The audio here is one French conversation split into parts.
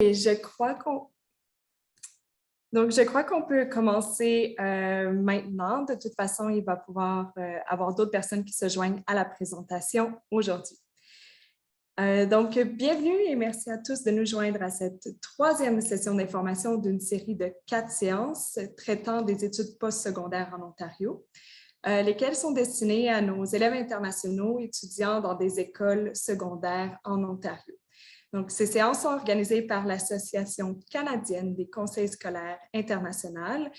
Et je crois qu'on peut commencer maintenant. De toute façon, il va pouvoir avoir d'autres personnes qui se joignent à la présentation aujourd'hui. Donc, bienvenue et merci à tous de nous joindre à cette troisième session d'information d'une série de 4 séances traitant des études postsecondaires en Ontario, lesquelles sont destinées à nos élèves internationaux étudiant dans des écoles secondaires en Ontario. Donc, ces séances sont organisées par l'Association canadienne des conseils scolaires internationaux,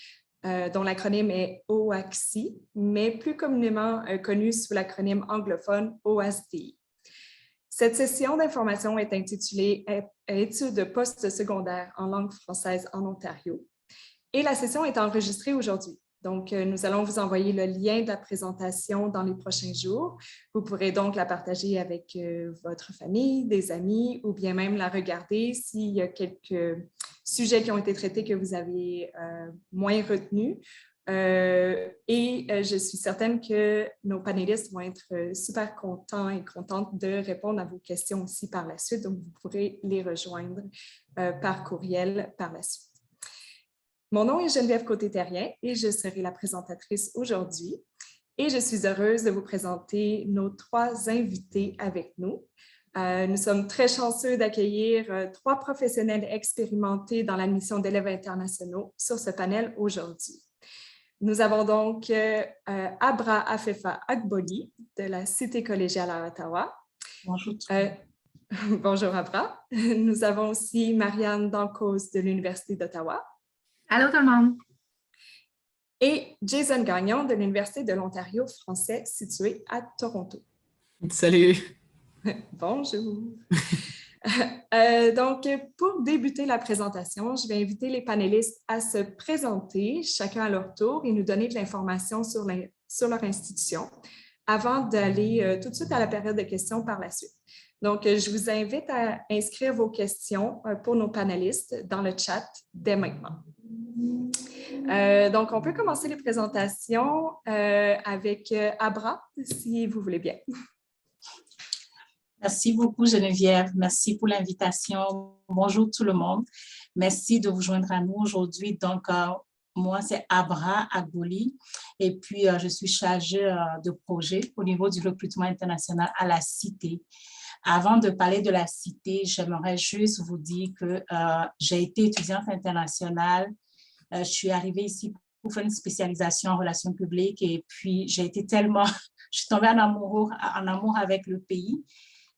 dont l'acronyme est OACSI, mais plus communément connue sous l'acronyme anglophone OSDI. Cette session d'information est intitulée « Études postsecondaires en langue française en Ontario » et la session est enregistrée aujourd'hui. Donc, nous allons vous envoyer le lien de la présentation dans les prochains jours. Vous pourrez donc la partager avec votre famille, des amis ou bien même la regarder s'il y a quelques sujets qui ont été traités que vous avez moins retenus. Je suis certaine que nos panélistes vont être super contents et contentes de répondre à vos questions aussi par la suite. Donc, vous pourrez les rejoindre par courriel par la suite. Mon nom est Geneviève Côté-Terrien et je serai la présentatrice aujourd'hui. Et je suis heureuse de vous présenter nos 3 invités avec nous. Nous sommes très chanceux d'accueillir 3 professionnels expérimentés dans l'admission d'élèves internationaux sur ce panel aujourd'hui. Nous avons donc Abra Afefa Agboli de la Cité collégiale à Ottawa. Bonjour. Bonjour Abra. Nous avons aussi Marianne Dancause de l'Université d'Ottawa. Allô tout le monde! Et Jason Gagnon de l'Université de l'Ontario français située à Toronto. Salut! Bonjour! Donc, pour débuter la présentation, je vais inviter les panélistes à se présenter, chacun à leur tour, et nous donner de l'information sur leur institution avant d'aller tout de suite à la période de questions par la suite. Donc, je vous invite à inscrire vos questions pour nos panélistes dans le chat dès maintenant. Donc, on peut commencer les présentations avec Abra, si vous voulez bien. Merci beaucoup, Geneviève. Merci pour l'invitation. Bonjour tout le monde. Merci de vous joindre à nous aujourd'hui. Donc, moi, c'est Abra Agboli et puis je suis chargée de projet au niveau du recrutement international à la Cité. Avant de parler de la Cité, j'aimerais juste vous dire que j'ai été étudiante internationale. Je suis arrivée ici pour faire une spécialisation en relations publiques et puis je suis tombée en amour avec le pays.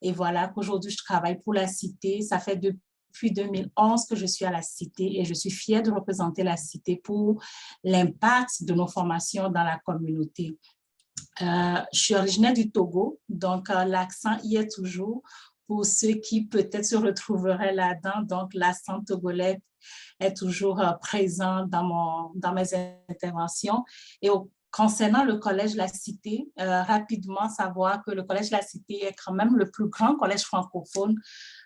Et voilà qu'aujourd'hui, je travaille pour la Cité. Ça fait depuis 2011 que je suis à la Cité et je suis fière de représenter la Cité pour l'impact de nos formations dans la communauté. Je suis originaire du Togo, donc l'accent y est toujours. Pour ceux qui peut-être se retrouveraient là-dedans, donc l'accent togolais est toujours présent dans mes interventions. Et concernant le Collège La Cité, rapidement savoir que le Collège La Cité est quand même le plus grand collège francophone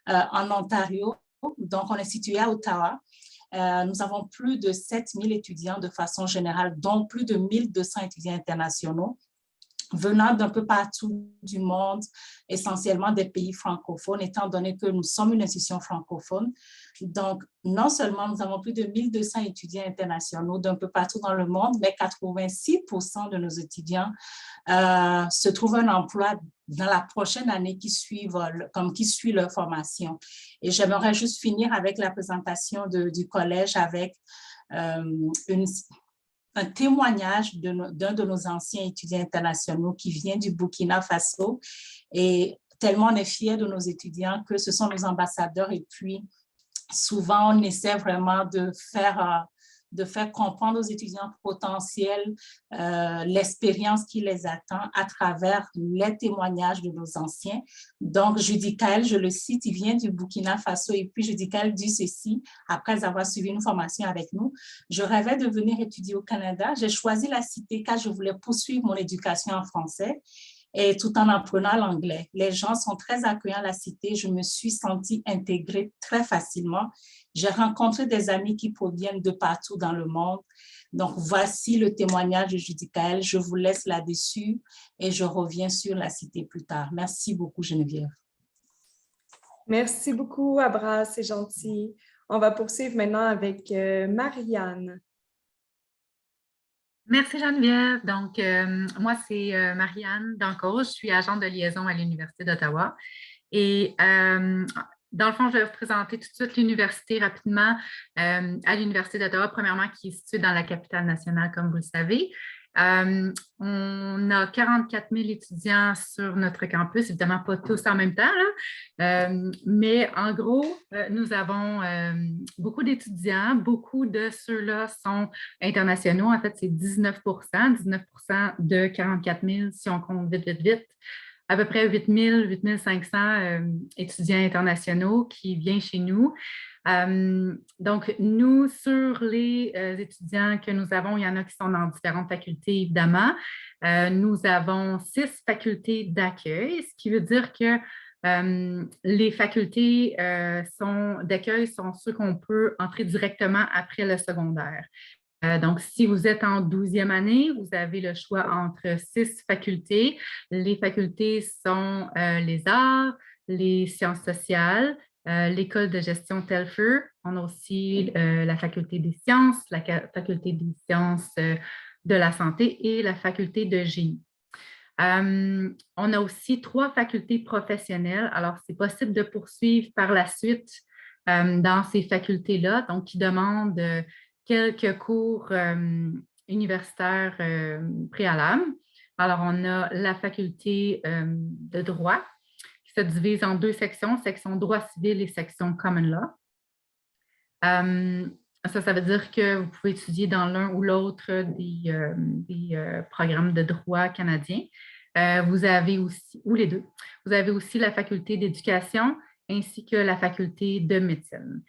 en Ontario. Donc, on est situé à Ottawa. Nous avons plus de 7000 étudiants de façon générale, dont plus de 1200 étudiants internationaux venant d'un peu partout du monde, essentiellement des pays francophones, étant donné que nous sommes une institution francophone. Donc, non seulement nous avons plus de 1200 étudiants internationaux d'un peu partout dans le monde, mais 86% de nos étudiants se trouvent un emploi dans la prochaine année qui suit leur formation. Et j'aimerais juste finir avec la présentation du collège avec un témoignage d'un de nos anciens étudiants internationaux qui vient du Burkina Faso. Et tellement on est fiers de nos étudiants que ce sont nos ambassadeurs. Et puis, souvent, on essaie vraiment de faire comprendre aux étudiants potentiels l'expérience qui les attend à travers les témoignages de nos anciens. Donc, Judicaël, je le cite, il vient du Burkina Faso et puis Judicaël dit ceci, après avoir suivi une formation avec nous. Je rêvais de venir étudier au Canada. J'ai choisi la Cité car je voulais poursuivre mon éducation en français et tout en apprenant l'anglais. Les gens sont très accueillants à la Cité. Je me suis sentie intégrée très facilement. J'ai rencontré des amis qui proviennent de partout dans le monde. Donc, voici le témoignage de Judicaël. Je vous laisse là-dessus et je reviens sur la Cité plus tard. Merci beaucoup, Geneviève. Merci beaucoup, Abra, c'est gentil. On va poursuivre maintenant avec Marianne. Merci Geneviève. Donc, moi, c'est Marianne Danco. Je suis agente de liaison à l'Université d'Ottawa. Et dans le fond, je vais vous présenter tout de suite l'université rapidement. À l'Université d'Ottawa, premièrement, qui est située dans la capitale nationale, comme vous le savez. On a 44 000 étudiants sur notre campus, évidemment pas tous en même temps, là. Mais en gros, nous avons beaucoup d'étudiants. Beaucoup de ceux-là sont internationaux. En fait, c'est 19 de 44 000 si on compte vite, vite, vite. À peu près 8 000, 8 500 étudiants internationaux qui viennent chez nous. Donc, nous, sur les étudiants que nous avons, il y en a qui sont dans différentes facultés, évidemment. Nous avons 6 facultés d'accueil, ce qui veut dire que les facultés d'accueil sont ceux qu'on peut entrer directement après le secondaire. Donc, si vous êtes en 12e année, vous avez le choix entre 6 facultés. Les facultés sont les arts, les sciences sociales, l'école de gestion Telfer. On a aussi la faculté des sciences, la faculté des sciences de la santé et la faculté de génie. On a aussi 3 facultés professionnelles. Alors, c'est possible de poursuivre par la suite dans ces facultés-là, donc qui demandent quelques cours universitaires préalables. Alors, on a la faculté de droit qui se divise en 2 sections, section droit civil et section common law. Ça veut dire que vous pouvez étudier dans l'un ou l'autre des programmes de droit canadiens. Vous avez aussi, ou les deux, vous avez aussi la faculté d'éducation ainsi que la faculté de médecine.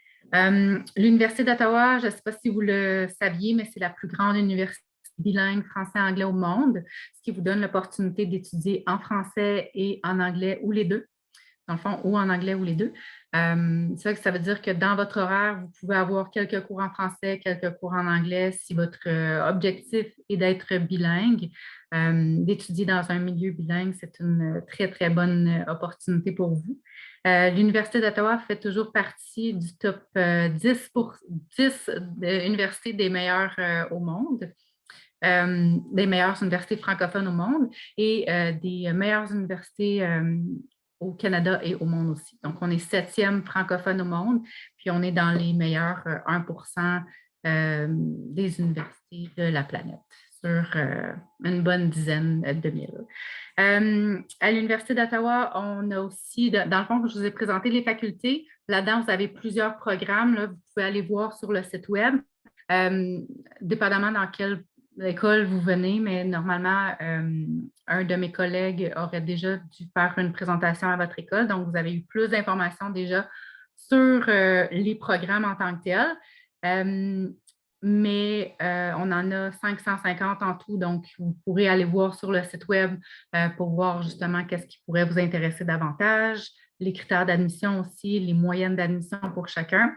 L'Université d'Ottawa, je ne sais pas si vous le saviez, mais c'est la plus grande université bilingue français-anglais au monde, ce qui vous donne l'opportunité d'étudier en français et en anglais ou les deux, dans le fond, ou en anglais ou les deux. C'est vrai que ça veut dire que dans votre horaire, vous pouvez avoir quelques cours en français, quelques cours en anglais si votre objectif est d'être bilingue. D'étudier dans un milieu bilingue, c'est une très, très bonne opportunité pour vous. L'Université d'Ottawa fait toujours partie du top 10 universités des meilleures au monde, des meilleures universités francophones au monde et des meilleures universités au Canada et au monde aussi. Donc, on est 7e francophone au monde, puis on est dans les meilleurs 1% des universités de la planète, sur une bonne dizaine de mille. À l'Université d'Ottawa, on a aussi, dans le fond, je vous ai présenté les facultés. Là-dedans, vous avez plusieurs programmes. Là, vous pouvez aller voir sur le site Web, dépendamment dans quel école vous venez, mais normalement, un de mes collègues aurait déjà dû faire une présentation à votre école. Donc, vous avez eu plus d'informations déjà sur les programmes en tant que tels. Mais on en a 550 en tout, donc vous pourrez aller voir sur le site Web pour voir justement qu'est-ce qui pourrait vous intéresser davantage, les critères d'admission aussi, les moyennes d'admission pour chacun.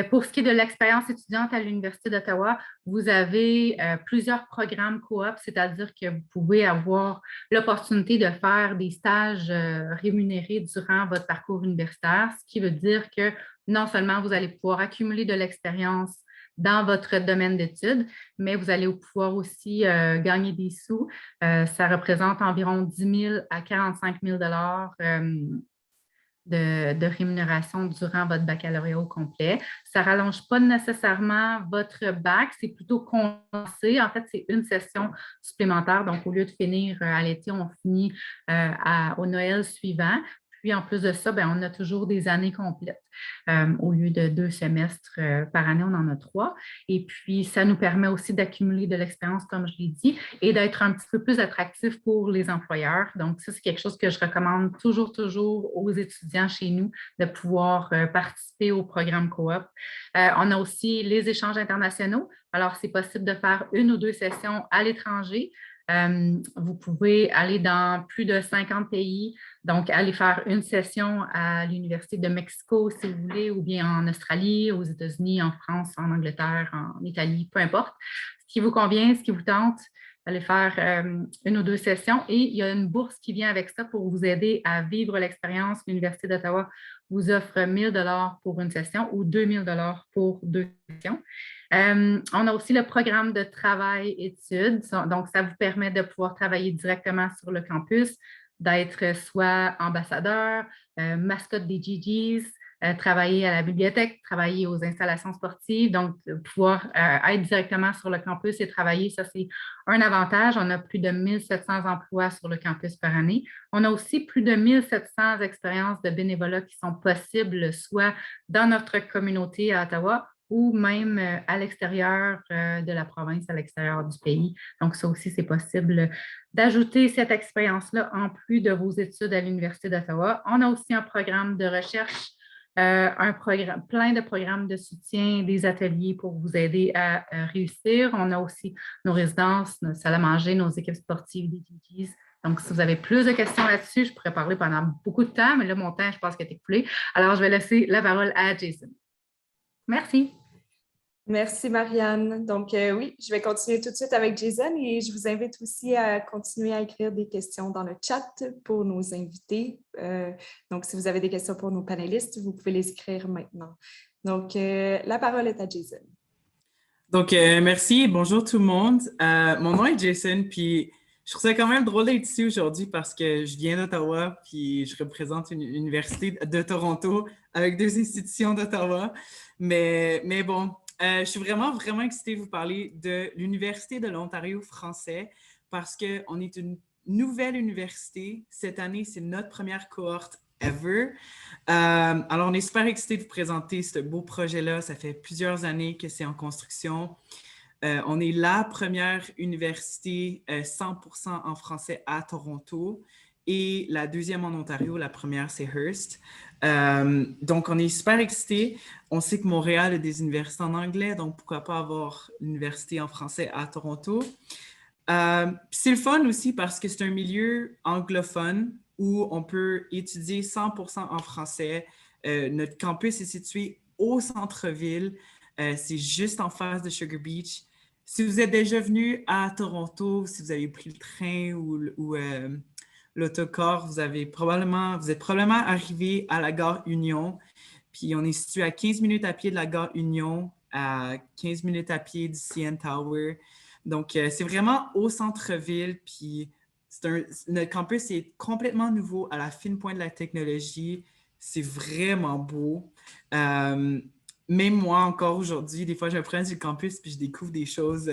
Pour ce qui est de l'expérience étudiante à l'Université d'Ottawa, vous avez plusieurs programmes coop, c'est-à-dire que vous pouvez avoir l'opportunité de faire des stages rémunérés durant votre parcours universitaire, ce qui veut dire que non seulement vous allez pouvoir accumuler de l'expérience dans votre domaine d'études, mais vous allez pouvoir aussi gagner des sous. Ça représente environ 10 000 à 45 000 de rémunération durant votre baccalauréat au complet. Ça ne rallonge pas nécessairement votre bac, c'est plutôt condensé. En fait, c'est une session supplémentaire. Donc, au lieu de finir à l'été, on finit au Noël suivant. Puis, en plus de ça, bien, on a toujours des années complètes. Au lieu de 2 semestres par année, on en a 3. Et puis, ça nous permet aussi d'accumuler de l'expérience, comme je l'ai dit, et d'être un petit peu plus attractif pour les employeurs. Donc, ça, c'est quelque chose que je recommande toujours aux étudiants chez nous, de pouvoir participer au programme coop. On a aussi les échanges internationaux. Alors, c'est possible de faire 1 ou 2 sessions à l'étranger. Vous pouvez aller dans plus de 50 pays, donc aller faire une session à l'Université de Mexico, si vous voulez, ou bien en Australie, aux États-Unis, en France, en Angleterre, en Italie, peu importe. Ce qui vous convient, ce qui vous tente, aller faire une ou deux sessions. Et il y a une bourse qui vient avec ça pour vous aider à vivre l'expérience. L'Université d'Ottawa vous offre 1 000 $ pour une session ou 2 000 $ pour 2 sessions. On a aussi le programme de travail-études. Donc, ça vous permet de pouvoir travailler directement sur le campus, d'être soit ambassadeur, mascotte des GGs, travailler à la bibliothèque, travailler aux installations sportives, donc pouvoir être directement sur le campus et travailler, ça c'est un avantage. On a plus de 1700 emplois sur le campus par année. On a aussi plus de 1700 expériences de bénévolat qui sont possibles, soit dans notre communauté à Ottawa ou même à l'extérieur de la province, à l'extérieur du pays. Donc, ça aussi, c'est possible d'ajouter cette expérience-là en plus de vos études à l'Université d'Ottawa. On a aussi un programme de recherche, plein de programmes de soutien, des ateliers pour vous aider à réussir. On a aussi nos résidences, notre salle à manger, nos équipes sportives, des GGs. Donc, si vous avez plus de questions là-dessus, je pourrais parler pendant beaucoup de temps, mais là, mon temps, je pense qu'il est écoulé. Alors, je vais laisser la parole à Jason. Merci. Merci, Marianne. Donc, oui, je vais continuer tout de suite avec Jason et je vous invite aussi à continuer à écrire des questions dans le chat pour nos invités. Donc, si vous avez des questions pour nos panélistes, vous pouvez les écrire maintenant. Donc, la parole est à Jason. Donc, merci. Bonjour tout le monde. Mon nom est Jason, puis je trouve ça quand même drôle d'être ici aujourd'hui parce que je viens d'Ottawa, puis je représente une université de Toronto avec 2 institutions d'Ottawa. Mais bon, je suis vraiment excitée de vous parler de l'Université de l'Ontario français parce qu'on est une nouvelle université. Cette année, c'est notre première cohorte ever. Alors, on est super excités de vous présenter ce beau projet-là. Ça fait plusieurs années que c'est en construction. On est la première université 100% en français à Toronto et la deuxième en Ontario. La première, c'est Hearst. Donc, on est super excités. On sait que Montréal a des universités en anglais, donc pourquoi pas avoir l'université en français à Toronto. C'est le fun aussi parce que c'est un milieu anglophone où on peut étudier 100% en français. Notre campus est situé au centre-ville. C'est juste en face de Sugar Beach. Si vous êtes déjà venu à Toronto, si vous avez pris le train ou l'autocar, vous êtes probablement arrivé à la gare Union. Puis on est situé à 15 minutes à pied de la gare Union, à 15 minutes à pied du CN Tower. Donc, c'est vraiment au centre-ville. Puis notre campus est complètement nouveau, à la fine pointe de la technologie. C'est vraiment beau. Même moi, encore aujourd'hui, des fois, je me prends sur le campus puis je découvre des choses,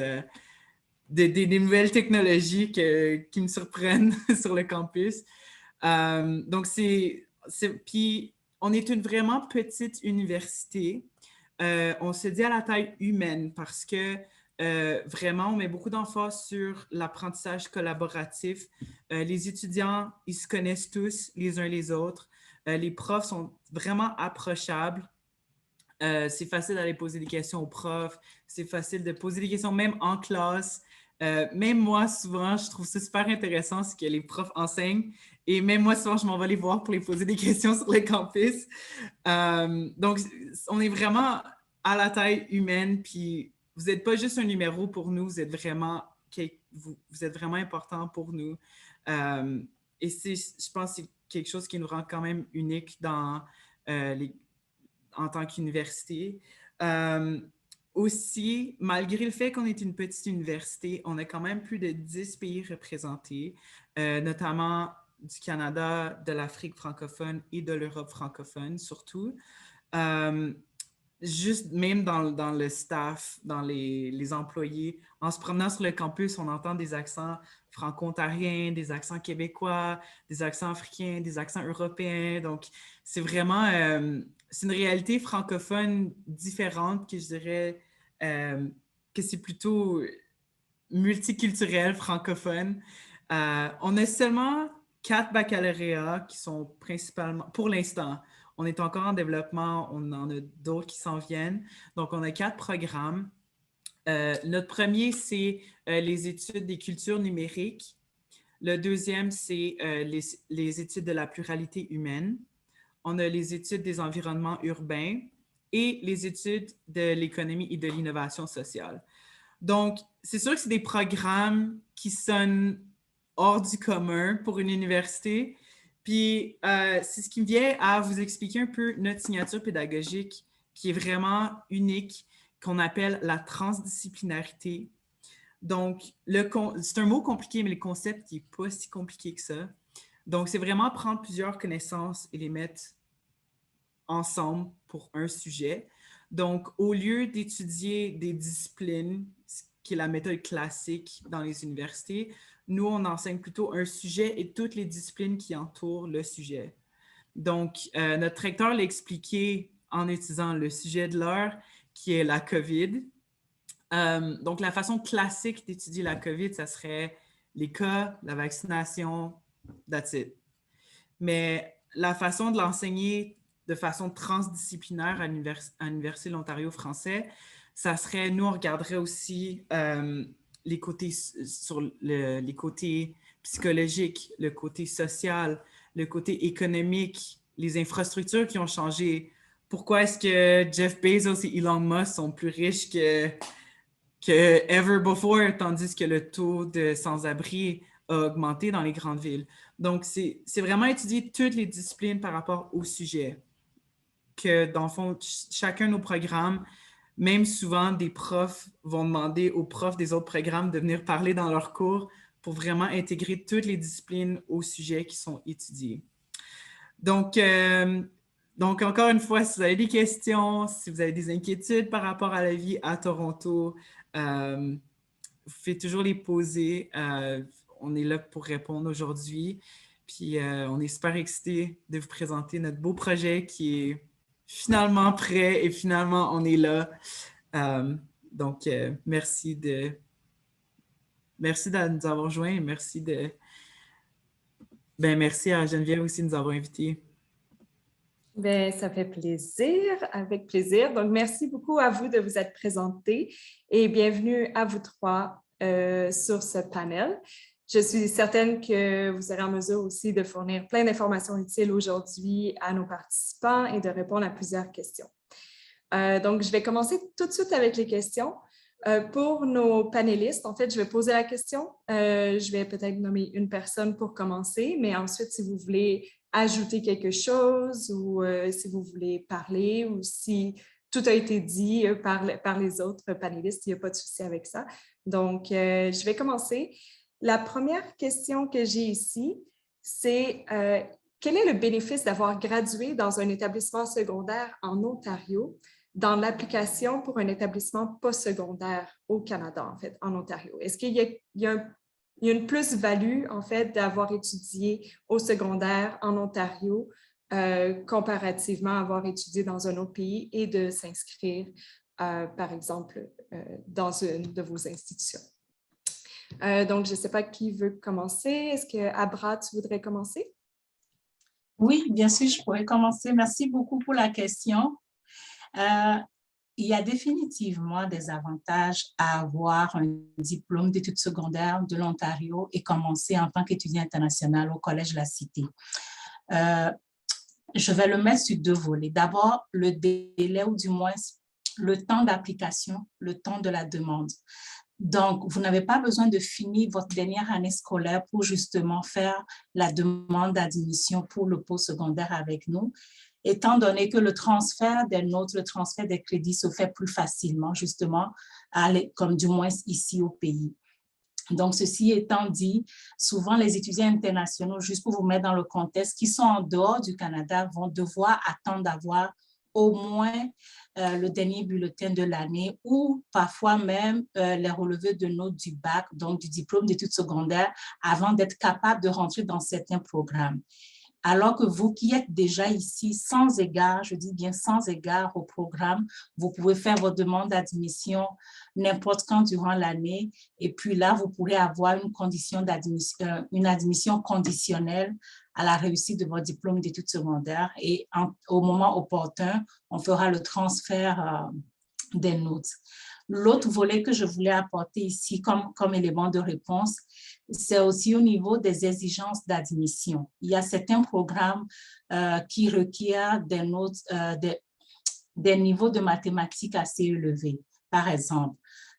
des nouvelles technologies qui me surprennent sur le campus. Donc, puis, on est une vraiment petite université. On se dit à la taille humaine parce que vraiment, on met beaucoup d'emphase sur l'apprentissage collaboratif. Les étudiants, ils se connaissent tous les uns les autres. Les profs sont vraiment approchables. C'est facile d'aller poser des questions aux profs. C'est facile de poser des questions même en classe. Même moi, souvent, je trouve ça super intéressant ce que les profs enseignent. Et même moi, souvent, je m'en vais les voir pour les poser des questions sur le campus. Donc, on est vraiment à la taille humaine. Puis, vous n'êtes pas juste un numéro pour nous. Vous êtes vraiment important pour nous. Et je pense que c'est quelque chose qui nous rend quand même unique en tant qu'université. Aussi, malgré le fait qu'on est une petite université, on a quand même plus de 10 pays représentés, notamment du Canada, de l'Afrique francophone et de l'Europe francophone surtout. Juste même dans le staff, dans les employés, en se promenant sur le campus, on entend des accents franco-ontariens, des accents québécois, des accents africains, des accents européens. Donc, c'est vraiment c'est une réalité francophone différente que je dirais que c'est plutôt multiculturel francophone. On a seulement 4 baccalauréats qui sont principalement, pour l'instant, on est encore en développement, on en a d'autres qui s'en viennent. Donc, on a 4 programmes. Notre premier, c'est les études des cultures numériques. Le deuxième, c'est les études de la pluralité humaine. On a les études des environnements urbains et les études de l'économie et de l'innovation sociale. Donc, c'est sûr que c'est des programmes qui sonnent hors du commun pour une université. Puis, c'est ce qui me vient à vous expliquer un peu notre signature pédagogique qui est vraiment unique, qu'on appelle la transdisciplinarité. Donc, c'est un mot compliqué, mais le concept n'est pas si compliqué que ça. Donc, c'est vraiment prendre plusieurs connaissances et les mettre ensemble pour un sujet. Donc, au lieu d'étudier des disciplines, ce qui est la méthode classique dans les universités, nous, on enseigne plutôt un sujet et toutes les disciplines qui entourent le sujet. Donc, notre recteur l'a expliqué en utilisant le sujet de l'heure, qui est la COVID. Donc, la façon classique d'étudier la COVID, ça serait les cas, la vaccination, that's it. Mais la façon de l'enseigner de façon transdisciplinaire à l'Université de l'Ontario français, ça serait, nous, on regarderait aussi les côtés les côtés psychologiques, le côté social, le côté économique, les infrastructures qui ont changé. Pourquoi est-ce que Jeff Bezos et Elon Musk sont plus riches que ever before, tandis que le taux de sans-abri a augmenté dans les grandes villes. Donc, c'est vraiment étudier toutes les disciplines par rapport au sujet. Que, dans le fond, chacun de nos programmes, même souvent, des profs vont demander aux profs des autres programmes de venir parler dans leurs cours pour vraiment intégrer toutes les disciplines au sujet qui sont étudiés. Donc, encore une fois, si vous avez des questions, si vous avez des inquiétudes par rapport à la vie à Toronto, vous pouvez toujours les poser. On est là pour répondre aujourd'hui. Puis, on est super excités de vous présenter notre beau projet qui est finalement prêt et finalement, on est là. Donc, merci de nous avoir joints et merci à Geneviève aussi de nous avoir invités. Bien, ça fait plaisir, avec plaisir. Donc, merci beaucoup à vous de vous être présentés et bienvenue à vous trois sur ce panel. Je suis certaine que vous serez en mesure aussi de fournir plein d'informations utiles aujourd'hui à nos participants et de répondre à plusieurs questions. Donc, je vais commencer tout de suite avec les questions. Pour nos panélistes, en fait, je vais poser la question. Je vais peut-être nommer une personne pour commencer, mais ensuite, si vous voulez ajouter quelque chose ou si vous voulez parler ou si tout a été dit par les autres panélistes, il n'y a pas de souci avec ça. Donc, je vais commencer. La première question que j'ai ici, c'est quel est le bénéfice d'avoir gradué dans un établissement secondaire en Ontario dans l'application pour un établissement postsecondaire au Canada, en fait, en Ontario? Est-ce qu'il y a une plus-value, en fait, d'avoir étudié au secondaire en Ontario comparativement à avoir étudié dans un autre pays et de s'inscrire, par exemple, dans une de vos institutions? Donc, je ne sais pas qui veut commencer. Est-ce que Abra, tu voudrais commencer? Oui, bien sûr, je pourrais commencer. Merci beaucoup pour la question. Il y a définitivement des avantages à avoir un diplôme d'études secondaires de l'Ontario et commencer en tant qu'étudiant international au Collège La Cité. Je vais le mettre sur deux volets. D'abord, le délai ou du moins le temps d'application, le temps de la demande. Donc, vous n'avez pas besoin de finir votre dernière année scolaire pour justement faire la demande d'admission pour le postsecondaire avec nous, étant donné que le transfert des notes, le transfert des crédits se fait plus facilement, justement, comme du moins ici au pays. Donc, ceci étant dit, souvent les étudiants internationaux, juste pour vous mettre dans le contexte, qui sont en dehors du Canada, vont devoir attendre d'avoir au moins le dernier bulletin de l'année ou parfois même les relevés de notes du bac, donc du diplôme d'études secondaires, avant d'être capable de rentrer dans certains programmes. Alors que vous qui êtes déjà ici, sans égard, je dis bien sans égard au programme, vous pouvez faire votre demande d'admission n'importe quand durant l'année. Et puis là, vous pourrez avoir une admission conditionnelle à la réussite de votre diplôme d'études secondaires. Et au moment opportun, on fera le transfert des notes. L'autre volet que je voulais apporter ici comme élément de réponse, c'est aussi au niveau des exigences d'admission. Il y a certains programmes qui requièrent des notes, des niveaux de mathématiques assez élevés. Par exemple,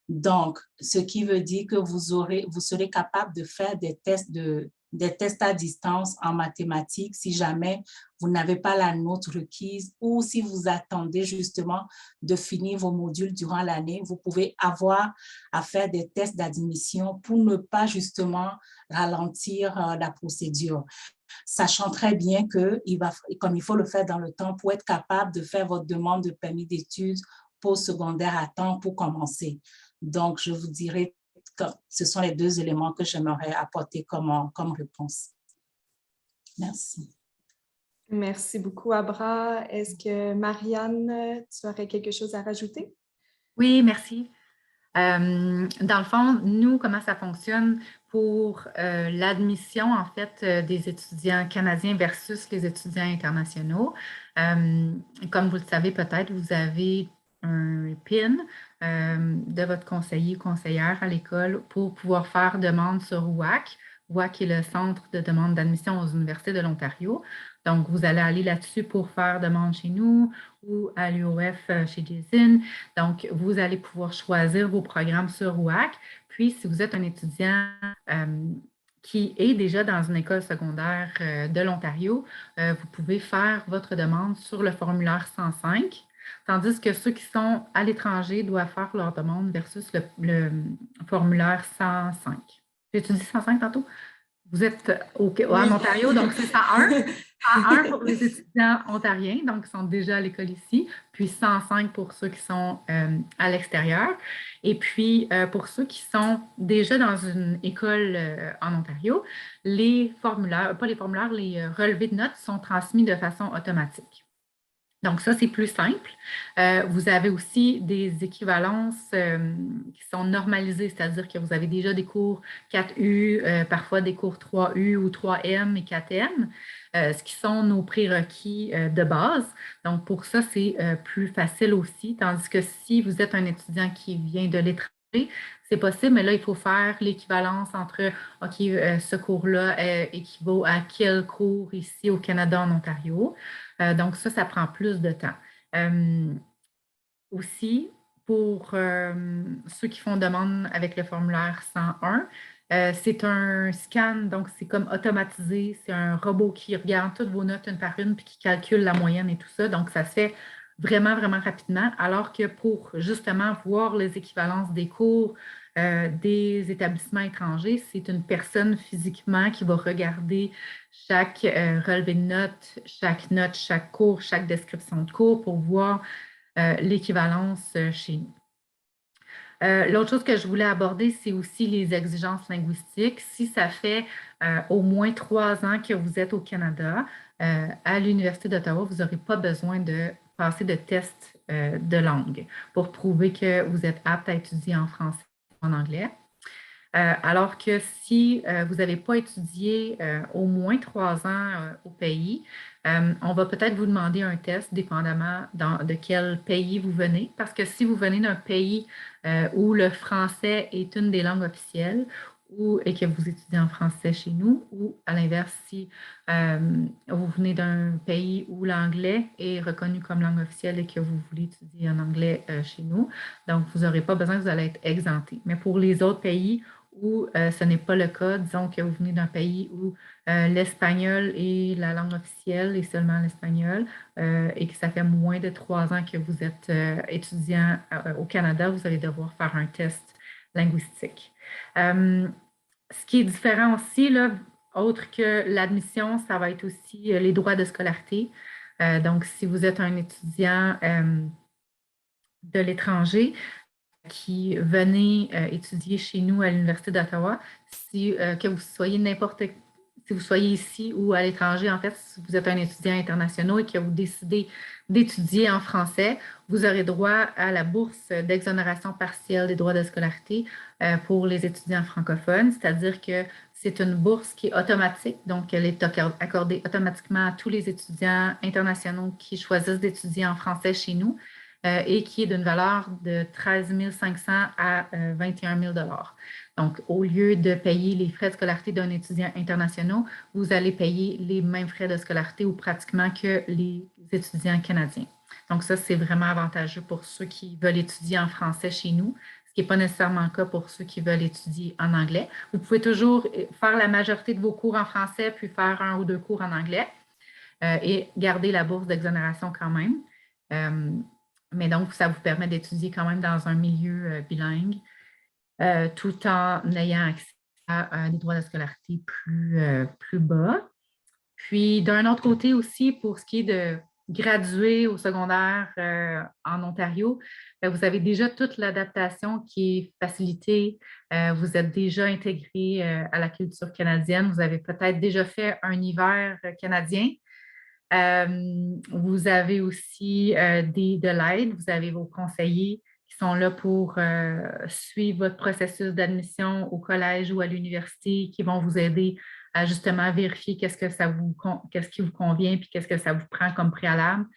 Donc, ce qui veut dire que vous serez capable de faire des tests à distance en mathématiques si jamais vous n'avez pas la note requise ou si vous attendez justement de finir vos modules durant l'année, vous pouvez avoir à faire des tests d'admission pour ne pas justement ralentir la procédure, sachant très bien comme il faut le faire dans le temps pour être capable de faire votre demande de permis d'études postsecondaire à temps pour commencer. Donc, je vous dirais que ce sont les 2 éléments que j'aimerais apporter comme réponse. Merci. Merci beaucoup, Abra. Est-ce que Marianne, tu aurais quelque chose à rajouter? Oui, merci. Dans le fond, nous, comment ça fonctionne pour l'admission, en fait, des étudiants canadiens versus les étudiants internationaux? Comme vous le savez peut-être, vous avez un PIN de votre conseiller ou conseillère à l'école pour pouvoir faire demande sur WAC. WAC est le Centre de demande d'admission aux universités de l'Ontario. Donc, vous allez aller là-dessus pour faire demande chez nous ou à l'UOF chez Jason. Donc, vous allez pouvoir choisir vos programmes sur WAC. Puis, si vous êtes un étudiant qui est déjà dans une école secondaire de l'Ontario, vous pouvez faire votre demande sur le formulaire 105, tandis que ceux qui sont à l'étranger doivent faire leur demande versus le formulaire 105. J'ai-tu dit 105 tantôt? Vous êtes en Ontario, donc c'est 101. 101 pour les étudiants ontariens, donc qui sont déjà à l'école ici, puis 105 pour ceux qui sont à l'extérieur. Et puis, pour ceux qui sont déjà dans une école en Ontario, les formulaires, pas les formulaires, les relevés de notes sont transmis de façon automatique. Donc, ça, c'est plus simple. Vous avez aussi des équivalences qui sont normalisées, c'est-à-dire que vous avez déjà des cours 4U, parfois des cours 3U ou 3M et 4M, ce qui sont nos prérequis de base. Donc, pour ça, c'est plus facile aussi, tandis que si vous êtes un étudiant qui vient de l'étranger, c'est possible, mais là, il faut faire l'équivalence entre, OK, ce cours-là équivaut à quel cours ici au Canada, en Ontario. Donc, ça prend plus de temps. Aussi, pour ceux qui font demande avec le formulaire 101, c'est un scan, donc c'est comme automatisé. C'est un robot qui regarde toutes vos notes une par une puis qui calcule la moyenne et tout ça. Donc, ça se fait vraiment, vraiment rapidement. Alors que pour justement voir les équivalences des cours des établissements étrangers, c'est une personne physiquement qui va regarder chaque relevé de notes, chaque cours, chaque description de cours pour voir l'équivalence chez nous. L'autre chose que je voulais aborder, c'est aussi les exigences linguistiques. Si ça fait au moins 3 ans que vous êtes au Canada, à l'Université d'Ottawa, vous n'aurez pas besoin de passer de tests de langue pour prouver que vous êtes apte à étudier en français ou en anglais. Alors que si vous n'avez pas étudié au moins 3 ans au pays, on va peut-être vous demander un test dépendamment de quel pays vous venez, parce que si vous venez d'un pays où le français est une des langues officielles et que vous étudiez en français chez nous, ou à l'inverse, si vous venez d'un pays où l'anglais est reconnu comme langue officielle et que vous voulez étudier en anglais chez nous, donc vous n'aurez pas besoin, vous allez être exempté. Mais pour les autres pays où ce n'est pas le cas, disons que vous venez d'un pays où l'espagnol est la langue officielle et seulement l'espagnol, et que ça fait moins de 3 ans que vous êtes étudiant au Canada, vous allez devoir faire un test linguistique. Ce qui est différent aussi, là, autre que l'admission, ça va être aussi les droits de scolarité. Donc, si vous êtes un étudiant de l'étranger qui venez étudier chez nous à l'Université d'Ottawa, que vous soyez si vous soyez ici ou à l'étranger, en fait, si vous êtes un étudiant international et que vous décidez d'étudier en français, vous aurez droit à la bourse d'exonération partielle des droits de scolarité pour les étudiants francophones, c'est-à-dire que c'est une bourse qui est automatique, donc elle est accordée automatiquement à tous les étudiants internationaux qui choisissent d'étudier en français chez nous et qui est d'une valeur de 13 500 à 21 000 $. Donc, au lieu de payer les frais de scolarité d'un étudiant international, vous allez payer les mêmes frais de scolarité ou pratiquement que les étudiants canadiens. Donc, ça, c'est vraiment avantageux pour ceux qui veulent étudier en français chez nous, ce qui n'est pas nécessairement le cas pour ceux qui veulent étudier en anglais. Vous pouvez toujours faire la majorité de vos cours en français, puis faire 1 ou 2 cours en anglais et garder la bourse d'exonération quand même. Mais donc, ça vous permet d'étudier quand même dans un milieu bilingue, tout en ayant accès à des droits de scolarité plus bas. Puis, d'un autre côté aussi, pour ce qui est de graduer au secondaire en Ontario, vous avez déjà toute l'adaptation qui est facilitée. Vous êtes déjà intégré à la culture canadienne. Vous avez peut-être déjà fait un hiver canadien. Vous avez aussi de l'aide. Vous avez vos conseillers qui sont là pour suivre votre processus d'admission au collège ou à l'université, qui vont vous aider à justement vérifier qu'est-ce qui vous convient puis qu'est-ce que ça vous prend comme préalable.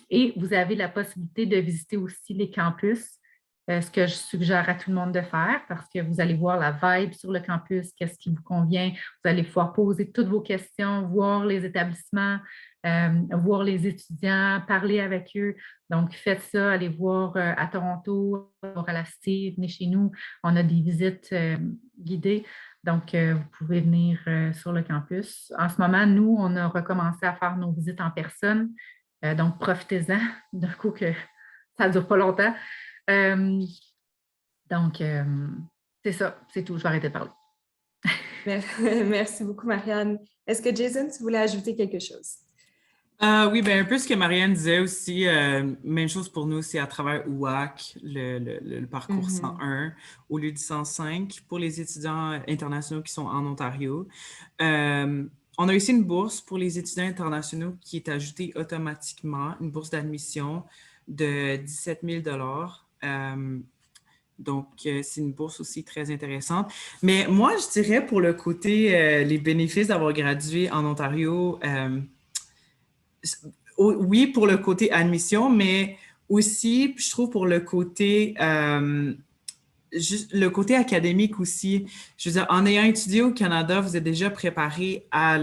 Et vous avez la possibilité de visiter aussi les campus, ce que je suggère à tout le monde de faire parce que vous allez voir la vibe sur le campus, qu'est-ce qui vous convient. Vous allez pouvoir poser toutes vos questions, voir les établissements, voir les étudiants, parler avec eux. Donc, faites ça, allez voir à Toronto, à la Cité, venez chez nous. On a des visites guidées. Donc, vous pouvez venir sur le campus. En ce moment, nous, on a recommencé à faire nos visites en personne. Donc, profitez-en d'un coup que ça ne dure pas longtemps. Donc, c'est ça, c'est tout. Je vais arrêter de parler. Merci beaucoup, Marianne. Est-ce que Jason, tu voulais ajouter quelque chose? Oui, bien, un peu ce que Marianne disait aussi, même chose pour nous, c'est à travers UAC, le parcours 101 au lieu du 105 pour les étudiants internationaux qui sont en Ontario. On a aussi une bourse pour les étudiants internationaux qui est ajoutée automatiquement, une bourse d'admission de 17 000 donc, c'est une bourse aussi très intéressante. Mais moi, je dirais pour le côté, les bénéfices d'avoir gradué en Ontario, oui, pour le côté admission, mais aussi, je trouve, pour le côté, juste le côté académique aussi. Je veux dire, en ayant étudié au Canada, vous êtes déjà préparé à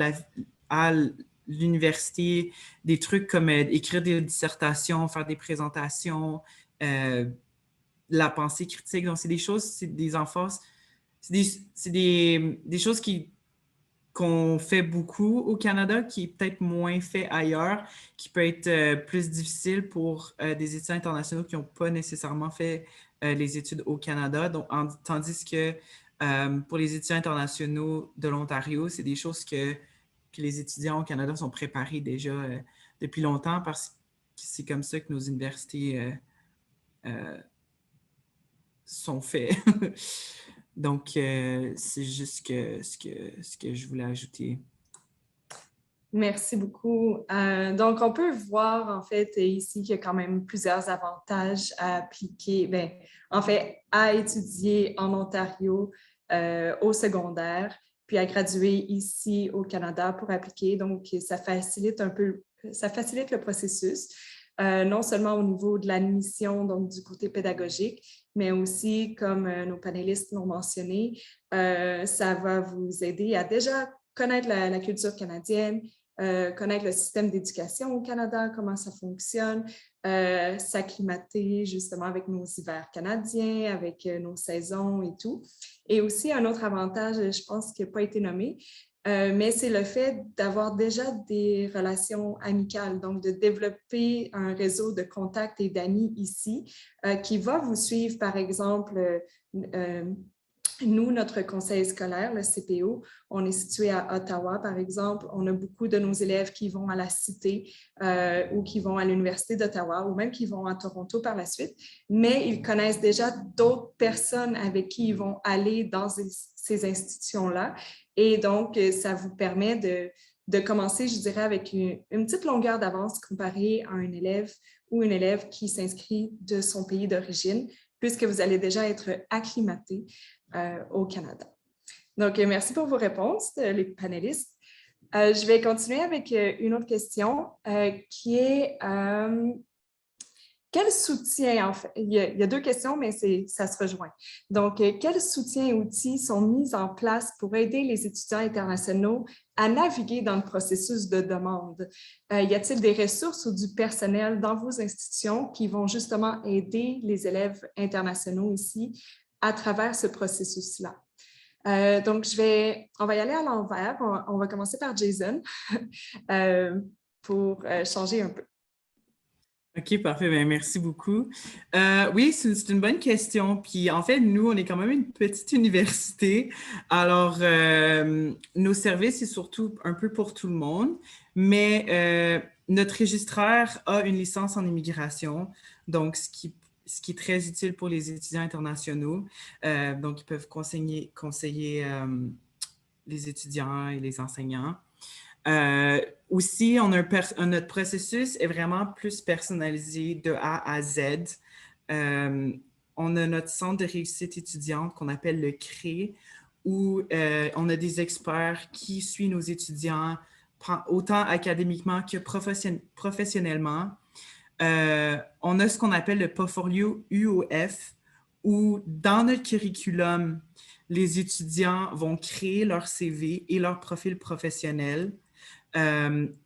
l'université, des trucs comme écrire des dissertations, faire des présentations, la pensée critique. Donc, c'est des choses, c'est des enfants, c'est des choses qu'on fait beaucoup au Canada, qui est peut-être moins fait ailleurs, qui peut être plus difficile pour des étudiants internationaux qui n'ont pas nécessairement fait les études au Canada. Donc, tandis que pour les étudiants internationaux de l'Ontario, c'est des choses que les étudiants au Canada sont préparés déjà depuis longtemps parce que c'est comme ça que nos universités sont faites. Donc, c'est juste ce que je voulais ajouter. Merci beaucoup. Donc, on peut voir en fait ici qu'il y a quand même plusieurs avantages à appliquer, en fait, à étudier en Ontario au secondaire, puis à graduer ici au Canada pour appliquer. Donc, ça facilite le processus, non seulement au niveau de l'admission, donc du côté pédagogique, mais aussi, comme nos panélistes l'ont mentionné, ça va vous aider à déjà connaître la culture canadienne, connaître le système d'éducation au Canada, comment ça fonctionne, s'acclimater justement avec nos hivers canadiens, avec nos saisons et tout. Et aussi, un autre avantage, je pense, qui n'a pas été nommé, mais c'est le fait d'avoir déjà des relations amicales, donc de développer un réseau de contacts et d'amis ici qui va vous suivre, par exemple, nous, notre conseil scolaire, le CPO, on est situé à Ottawa, par exemple. On a beaucoup de nos élèves qui vont à la Cité ou qui vont à l'Université d'Ottawa ou même qui vont à Toronto par la suite, mais ils connaissent déjà d'autres personnes avec qui ils vont aller dans ces institutions-là. Et donc, ça vous permet de commencer, je dirais, avec une petite longueur d'avance comparée à un élève ou une élève qui s'inscrit de son pays d'origine, puisque vous allez déjà être acclimaté au Canada. Donc, merci pour vos réponses, les panélistes. Je vais continuer avec une autre question qui est quel soutien, en fait, il y a deux questions, mais ça se rejoint. Donc, quels soutiens et outils sont mis en place pour aider les étudiants internationaux à naviguer dans le processus de demande? Y a-t-il des ressources ou du personnel dans vos institutions qui vont justement aider les élèves internationaux ici à travers ce processus-là? Donc, on va y aller à l'envers. On va commencer par Jason pour changer un peu. OK, parfait. Bien, merci beaucoup. Oui, c'est une bonne question. Puis en fait, nous, on est quand même une petite université. Alors, nos services, c'est surtout un peu pour tout le monde. Mais notre registraire a une licence en immigration, donc ce qui est très utile pour les étudiants internationaux. Donc, ils peuvent conseiller les étudiants et les enseignants. Aussi, notre processus est vraiment plus personnalisé de A à Z. On a notre centre de réussite étudiante qu'on appelle le CRE, où on a des experts qui suivent nos étudiants autant académiquement que professionnellement. On a ce qu'on appelle le portfolio UOF, où dans notre curriculum, les étudiants vont créer leur CV et leur profil professionnel.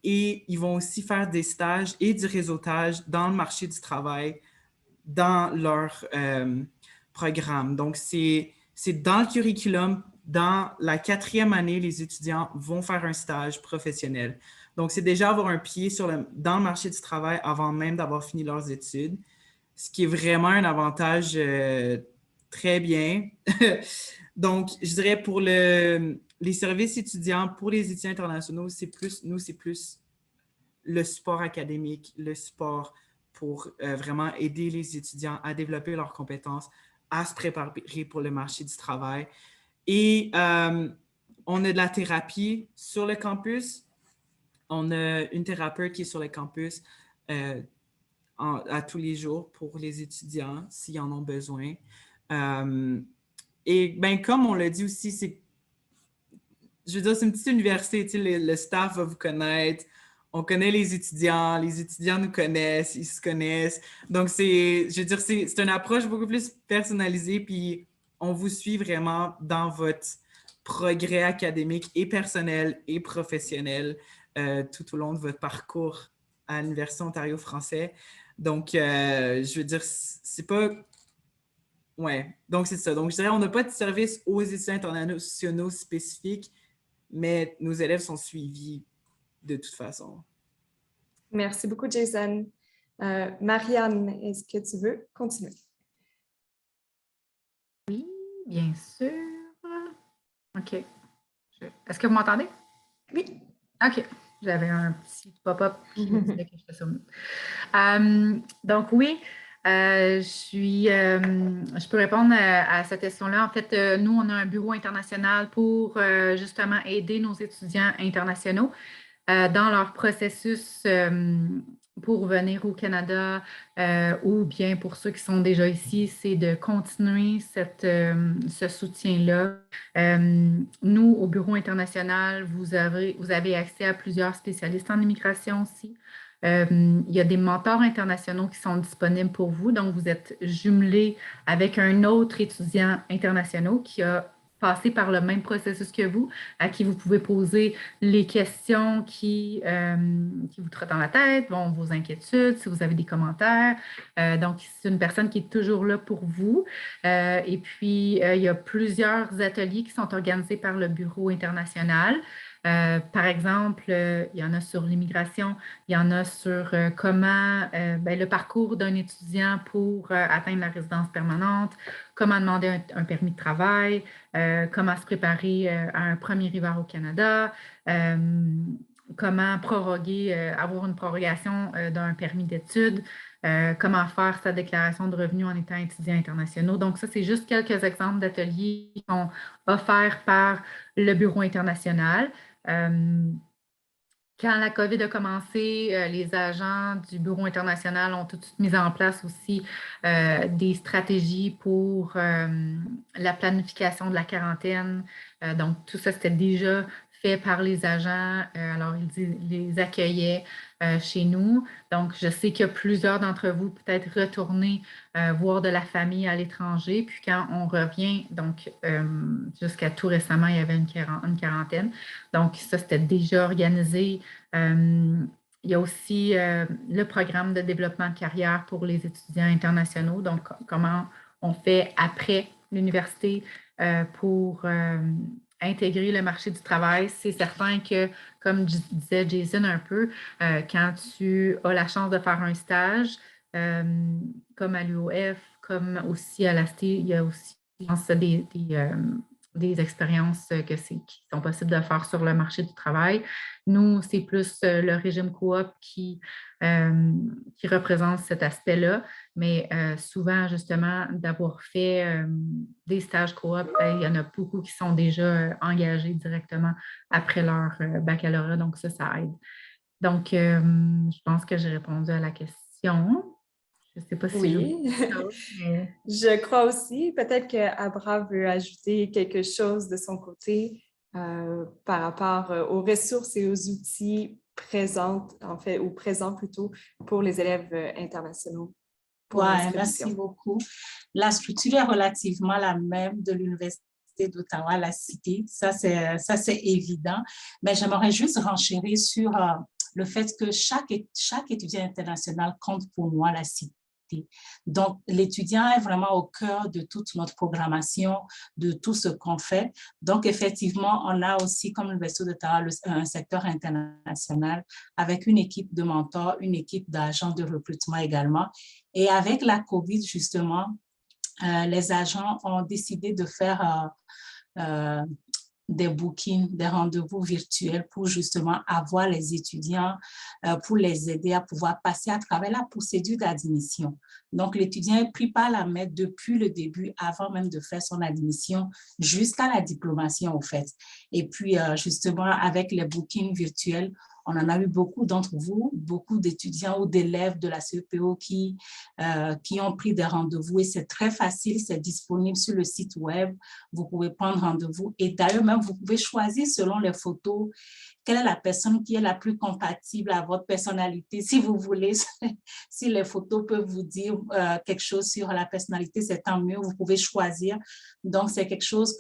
Et ils vont aussi faire des stages et du réseautage dans le marché du travail, dans leur programme. Donc, c'est dans le curriculum, dans la 4e année, les étudiants vont faire un stage professionnel. Donc, c'est déjà avoir un pied dans le marché du travail avant même d'avoir fini leurs études, ce qui est vraiment un avantage très bien. Donc, je dirais pour les services étudiants, pour les étudiants internationaux, c'est plus le support académique, le support pour vraiment aider les étudiants à développer leurs compétences, à se préparer pour le marché du travail. Et on a de la thérapie sur le campus. On a une thérapeute qui est sur le campus à tous les jours pour les étudiants s'ils en ont besoin. Et ben, comme on l'a dit aussi, je veux dire, c'est une petite université, tu sais, le staff va vous connaître, on connaît les étudiants nous connaissent, ils se connaissent. Donc, je veux dire, c'est une approche beaucoup plus personnalisée, puis on vous suit vraiment dans votre progrès académique et personnel et professionnel tout au long de votre parcours à l'Université Ontario français. Donc, je veux dire, c'est pas... Ouais, donc c'est ça. Donc, je dirais, on n'a pas de service aux étudiants internationaux spécifiques, mais nos élèves sont suivis de toute façon. Merci beaucoup, Jason. Marianne, est-ce que tu veux continuer? Oui, bien sûr. OK. Est-ce que vous m'entendez? Oui. OK. J'avais un petit pop-up qui me disait que j'étais sur mute. Donc, oui, je peux répondre à cette question-là. En fait, nous, on a un bureau international pour justement aider nos étudiants internationaux dans leur processus pour venir au Canada ou bien pour ceux qui sont déjà ici, c'est de continuer ce soutien-là. Nous, au Bureau international, vous avez accès à plusieurs spécialistes en immigration aussi. Il y a des mentors internationaux qui sont disponibles pour vous. Donc, vous êtes jumelés avec un autre étudiant international qui a passé par le même processus que vous, à qui vous pouvez poser les questions qui vous trottent dans la tête, vos inquiétudes, si vous avez des commentaires. Donc, c'est une personne qui est toujours là pour vous. Et puis, il y a plusieurs ateliers qui sont organisés par le Bureau international. Par exemple, il y en a sur l'immigration, il y en a sur comment le parcours d'un étudiant pour atteindre la résidence permanente, comment demander un permis de travail, comment se préparer à un premier hiver au Canada, comment avoir une prorogation d'un permis d'études, comment faire sa déclaration de revenus en étant étudiant international. Donc, ça, c'est juste quelques exemples d'ateliers qui sont offerts par le Bureau international. Quand la COVID a commencé, les agents du Bureau international ont tout de suite mis en place aussi des stratégies pour la planification de la quarantaine. Donc, tout ça, c'était déjà fait par les agents. Alors, ils les accueillaient chez nous. Donc, je sais que plusieurs d'entre vous peut-être retourner voir de la famille à l'étranger. Puis quand on revient, donc jusqu'à tout récemment, il y avait une quarantaine. Donc, ça, c'était déjà organisé. Il y a aussi le programme de développement de carrière pour les étudiants internationaux. Donc, comment on fait après l'université pour intégrer le marché du travail. C'est certain que, comme disait Jason un peu, quand tu as la chance de faire un stage, comme à l'UOF, comme aussi à l'AST, il y a aussi, je pense, des expériences qui sont possibles de faire sur le marché du travail. Nous, c'est plus le régime coop qui représente cet aspect-là, mais souvent, justement, d'avoir fait des stages coop, il y en a beaucoup qui sont déjà engagés directement après leur baccalauréat, donc ça aide. Donc, je pense que j'ai répondu à la question. Je ne sais pas si Oui, mais... je crois aussi. Peut-être qu'Abra veut ajouter quelque chose de son côté par rapport aux ressources et aux outils présentes, en fait, ou présents plutôt pour les élèves internationaux pour Ouais, merci l'inscription. beaucoup. La structure est relativement la même de l'Université d'Ottawa, la Cité. Ça, c'est évident. Mais j'aimerais juste renchérir sur le fait que chaque étudiant international compte pour moi, la Cité. Donc, l'étudiant est vraiment au cœur de toute notre programmation, de tout ce qu'on fait. Donc, effectivement, on a aussi, comme l'Université d'Ottawa, un secteur international avec une équipe de mentors, une équipe d'agents de recrutement également. Et avec la COVID, justement, les agents ont décidé de faire des bookings, des rendez-vous virtuels pour justement avoir les étudiants, pour les aider à pouvoir passer à travers la procédure d'admission. Donc, l'étudiant est pris par la main depuis le début, avant même de faire son admission, jusqu'à la diplomation, au fait. Et puis, justement, avec les bookings virtuels, on en a eu beaucoup d'entre vous, beaucoup d'étudiants ou d'élèves de la CEPO qui ont pris des rendez-vous et c'est très facile, c'est disponible sur le site web. Vous pouvez prendre rendez-vous et d'ailleurs même vous pouvez choisir selon les photos quelle est la personne qui est la plus compatible à votre personnalité. Si vous voulez, si les photos peuvent vous dire quelque chose sur la personnalité, c'est tant mieux, vous pouvez choisir. Donc, c'est quelque chose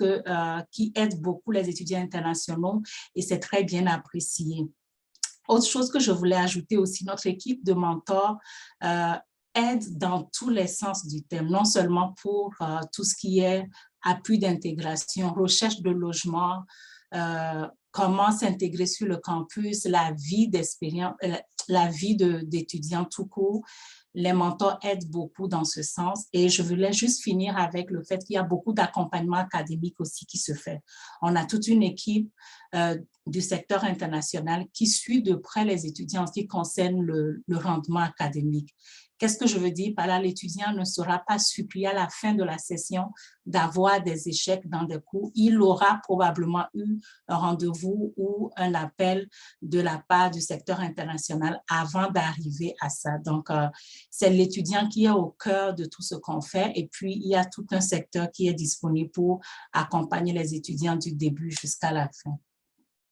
qui aide beaucoup les étudiants internationaux et c'est très bien apprécié. Autre chose que je voulais ajouter aussi, notre équipe de mentors aide dans tous les sens du terme, non seulement pour tout ce qui est appui d'intégration, recherche de logement, comment s'intégrer sur le campus, la vie d'expérience, la vie d'étudiants tout court. Les mentors aident beaucoup dans ce sens. Et je voulais juste finir avec le fait qu'il y a beaucoup d'accompagnement académique aussi qui se fait. On a toute une équipe du secteur international qui suit de près les étudiants en ce qui concerne le rendement académique. Qu'est-ce que je veux dire par là? L'étudiant ne sera pas supplié à la fin de la session d'avoir des échecs dans des cours. Il aura probablement eu un rendez-vous ou un appel de la part du secteur international avant d'arriver à ça. Donc, c'est l'étudiant qui est au cœur de tout ce qu'on fait. Et puis, il y a tout un secteur qui est disponible pour accompagner les étudiants du début jusqu'à la fin.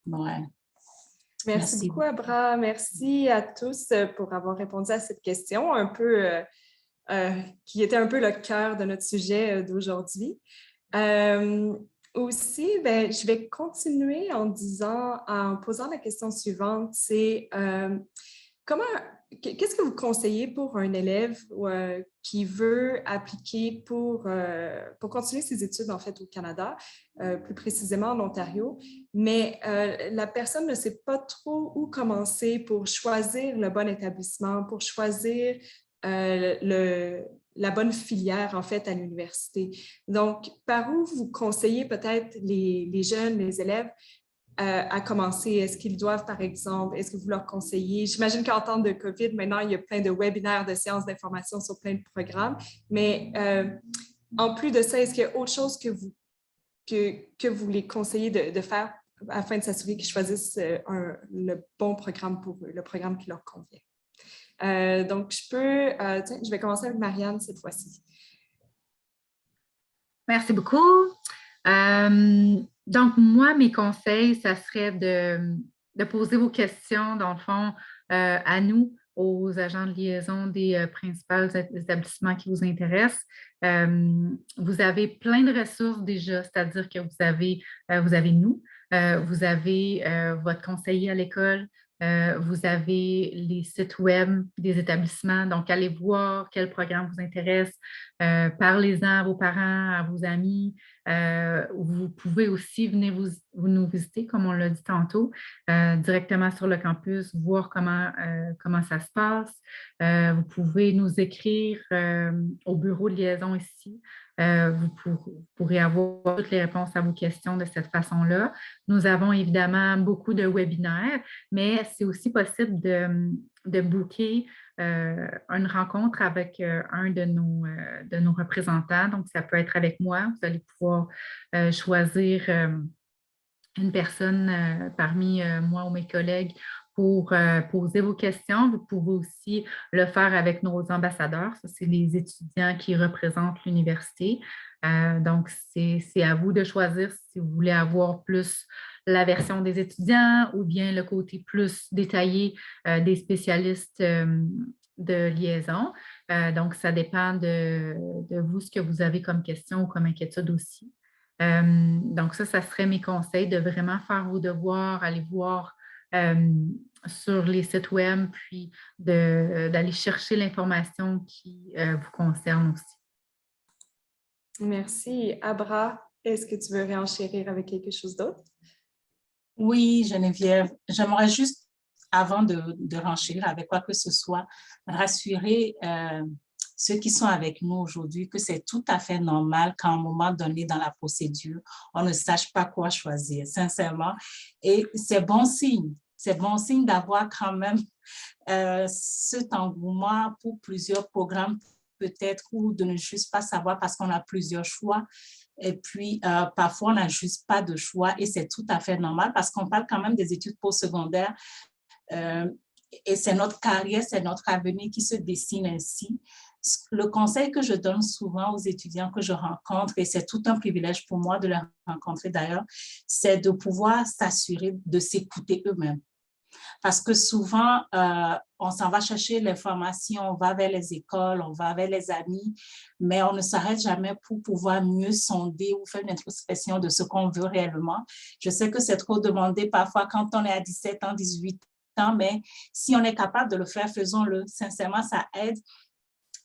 Ouais. Merci beaucoup, Abra. Merci à tous pour avoir répondu à cette question qui était un peu le cœur de notre sujet d'aujourd'hui. Aussi, je vais continuer en posant la question suivante, c'est qu'est-ce que vous conseillez pour un élève qui veut appliquer pour continuer ses études en fait au Canada, plus précisément en Ontario, mais la personne ne sait pas trop où commencer pour choisir le bon établissement, pour choisir la bonne filière en fait à l'université. Donc, par où vous conseillez peut-être les jeunes, les élèves à commencer? Est-ce qu'ils doivent, par exemple, est-ce que vous leur conseillez? J'imagine qu'en temps de COVID, maintenant, il y a plein de webinaires de séances d'information sur plein de programmes, mais en plus de ça, est-ce qu'il y a autre chose que vous les conseillez de faire afin de s'assurer qu'ils choisissent le bon programme pour eux, le programme qui leur convient? Donc, je vais commencer avec Marianne cette fois-ci. Merci beaucoup. Donc, moi, mes conseils, ça serait de poser vos questions, dans le fond, à nous, aux agents de liaison des principaux établissements qui vous intéressent. Vous avez plein de ressources déjà, c'est-à-dire que vous avez nous, vous avez votre conseiller à l'école, vous avez les sites web des établissements, donc allez voir quel programme vous intéresse, parlez-en à vos parents, à vos amis. Vous pouvez aussi venir nous visiter, comme on l'a dit tantôt, directement sur le campus, voir comment ça se passe. Vous pouvez nous écrire au bureau de liaison ici. Vous pourrez avoir toutes les réponses à vos questions de cette façon-là. Nous avons évidemment beaucoup de webinaires, mais c'est aussi possible de booker une rencontre avec un de nos représentants. Donc, ça peut être avec moi. Vous allez pouvoir choisir une personne parmi moi ou mes collègues pour poser vos questions. Vous pouvez aussi le faire avec nos ambassadeurs. Ça, c'est les étudiants qui représentent l'université. Donc, c'est à vous de choisir si vous voulez avoir plus la version des étudiants ou bien le côté plus détaillé des spécialistes de liaison. Donc, ça dépend de vous, ce que vous avez comme question ou comme inquiétude aussi. Donc, ça serait mes conseils de vraiment faire vos devoirs, aller voir sur les sites web, puis d'aller chercher l'information qui vous concerne aussi. Merci. Abra, est-ce que tu veux renchérir avec quelque chose d'autre? Oui, Geneviève, j'aimerais juste, avant de renchérir avec quoi que ce soit, rassurer ceux qui sont avec nous aujourd'hui que c'est tout à fait normal qu'à un moment donné dans la procédure, on ne sache pas quoi choisir, sincèrement. Et c'est bon signe. C'est bon signe d'avoir quand même cet engouement pour plusieurs programmes peut-être, ou de ne juste pas savoir parce qu'on a plusieurs choix. Et puis, parfois, on n'a juste pas de choix et c'est tout à fait normal parce qu'on parle quand même des études postsecondaires et c'est notre carrière, c'est notre avenir qui se dessine ainsi. Le conseil que je donne souvent aux étudiants que je rencontre, et c'est tout un privilège pour moi de les rencontrer d'ailleurs, c'est de pouvoir s'assurer de s'écouter eux-mêmes. Parce que souvent, on s'en va chercher l'information, on va vers les écoles, on va vers les amis, mais on ne s'arrête jamais pour pouvoir mieux sonder ou faire une introspection de ce qu'on veut réellement. Je sais que c'est trop demandé parfois quand on est à 17 ans, 18 ans, mais si on est capable de le faire, faisons-le. Sincèrement, ça aide.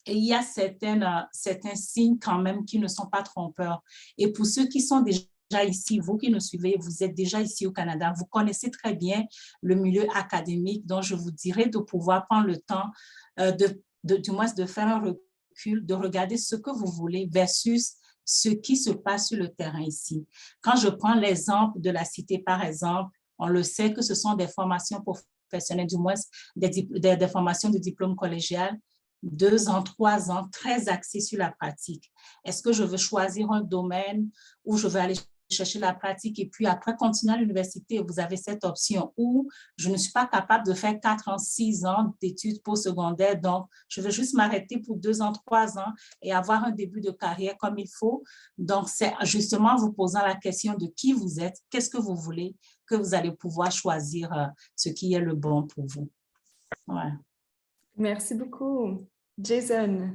Et il y a certains signes quand même qui ne sont pas trompeurs. Et pour ceux qui sont déjà ici, vous qui nous suivez, vous êtes déjà ici au Canada, vous connaissez très bien le milieu académique, donc je vous dirais de pouvoir prendre le temps du moins de faire un recul, de regarder ce que vous voulez versus ce qui se passe sur le terrain ici. Quand je prends l'exemple de la Cité, par exemple, on le sait que ce sont des formations professionnelles, du moins des formations de diplôme collégial, 2 ans, 3 ans, très axés sur la pratique. Est-ce que je veux choisir un domaine où je vais aller chercher la pratique et puis après continuer à l'université? Vous avez cette option où je ne suis pas capable de faire 4 ans, 6 ans d'études postsecondaires, donc je veux juste m'arrêter pour 2 ans, 3 ans et avoir un début de carrière comme il faut. Donc, c'est justement en vous posant la question de qui vous êtes, qu'est-ce que vous voulez, que vous allez pouvoir choisir ce qui est le bon pour vous. Ouais. Merci beaucoup. Jason.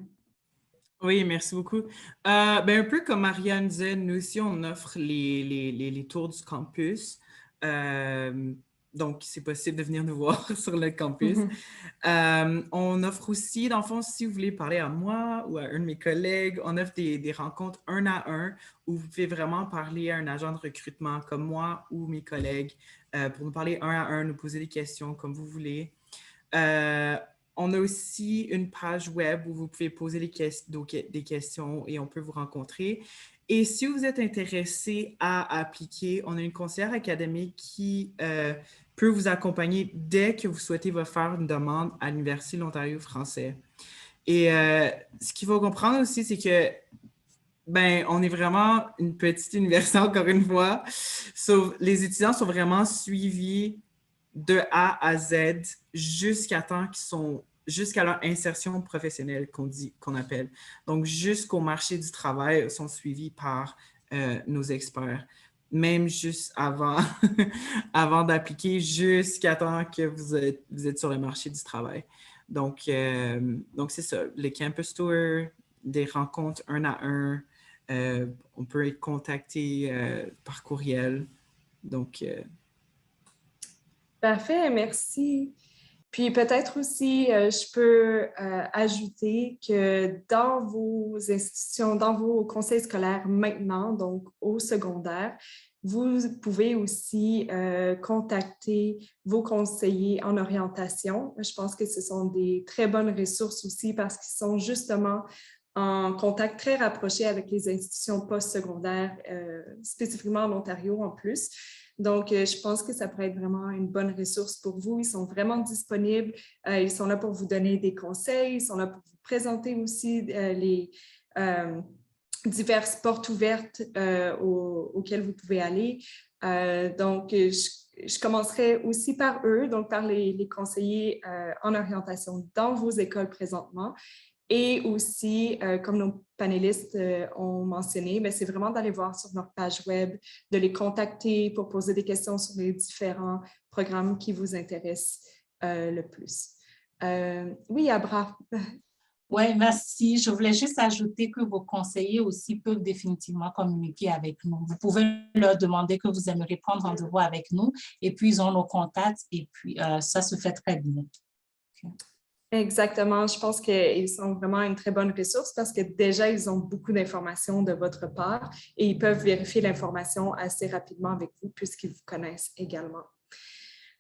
Oui, merci beaucoup. Un peu comme Marianne disait, nous aussi, on offre les tours du campus. Donc, c'est possible de venir nous voir sur le campus. On offre aussi, dans le fond, si vous voulez parler à moi ou à un de mes collègues, on offre des rencontres 1 à 1 où vous pouvez vraiment parler à un agent de recrutement comme moi ou mes collègues pour nous parler 1 à 1, nous poser des questions comme vous voulez. On a aussi une page web où vous pouvez poser des questions et on peut vous rencontrer. Et si vous êtes intéressé à appliquer, on a une conseillère académique qui peut vous accompagner dès que vous souhaitez faire une demande à l'Université de l'Ontario français. Et ce qu'il faut comprendre aussi, c'est que on est vraiment une petite université, encore une fois. Les étudiants sont vraiment suivis de A à Z jusqu'à leur insertion professionnelle qu'on appelle. Donc, jusqu'au marché du travail, sont suivis par nos experts. même juste avant, avant d'appliquer, jusqu'à temps que vous êtes sur le marché du travail. Donc c'est ça, les campus tours, des rencontres un à un. On peut être contacté par courriel. Donc, Parfait, merci. Puis peut-être aussi, je peux ajouter que dans vos institutions, dans vos conseils scolaires maintenant, donc au secondaire, vous pouvez aussi contacter vos conseillers en orientation. Je pense que ce sont des très bonnes ressources aussi parce qu'ils sont justement en contact très rapproché avec les institutions postsecondaires, spécifiquement en Ontario en plus. Donc, je pense que ça pourrait être vraiment une bonne ressource pour vous. Ils sont vraiment disponibles. Ils sont là pour vous donner des conseils. Ils sont là pour vous présenter aussi les diverses portes ouvertes auxquelles vous pouvez aller. Donc, je commencerai aussi par eux, donc par les conseillers en orientation dans vos écoles présentement. Et aussi, comme nos panélistes ont mentionné, c'est vraiment d'aller voir sur notre page web, de les contacter pour poser des questions sur les différents programmes qui vous intéressent le plus. Oui, Abra. Oui, merci. Je voulais juste ajouter que vos conseillers aussi peuvent définitivement communiquer avec nous. Vous pouvez leur demander que vous aimeriez prendre rendez-vous avec nous et puis ils ont nos contacts et puis ça se fait très bien. Okay. Exactement. Je pense qu'ils sont vraiment une très bonne ressource parce que déjà, ils ont beaucoup d'informations de votre part et ils peuvent vérifier l'information assez rapidement avec vous puisqu'ils vous connaissent également.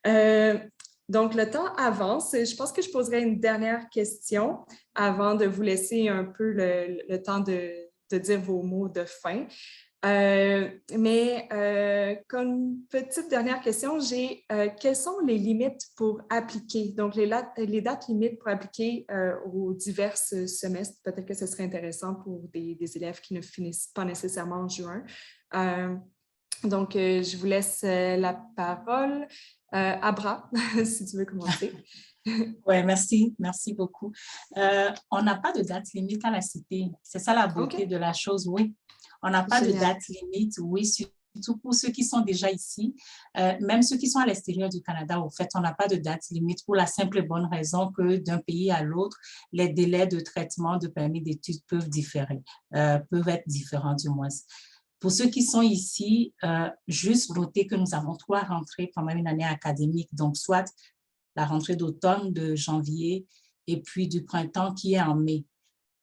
Donc, le temps avance. Je pense que je poserai une dernière question avant de vous laisser un peu le temps de dire vos mots de fin. Comme petite dernière question, j'ai quelles sont les limites pour appliquer? Donc, les dates limites pour appliquer aux divers semestres. Peut-être que ce serait intéressant pour des élèves qui ne finissent pas nécessairement en juin. Donc, je vous laisse la parole. Abra, si tu veux commencer. Oui, merci. Merci beaucoup. On n'a pas de date limite à la Cité. C'est ça la beauté de la chose, oui. On n'a pas de date limite, oui, surtout pour ceux qui sont déjà ici. Même ceux qui sont à l'extérieur du Canada, au fait, on n'a pas de date limite pour la simple et bonne raison que d'un pays à l'autre, les délais de traitement de permis d'études peuvent différer, peuvent être différents du moins. Pour ceux qui sont ici, juste noter que nous avons 3 rentrées pendant une année académique, donc soit la rentrée d'automne de janvier et puis du printemps qui est en mai.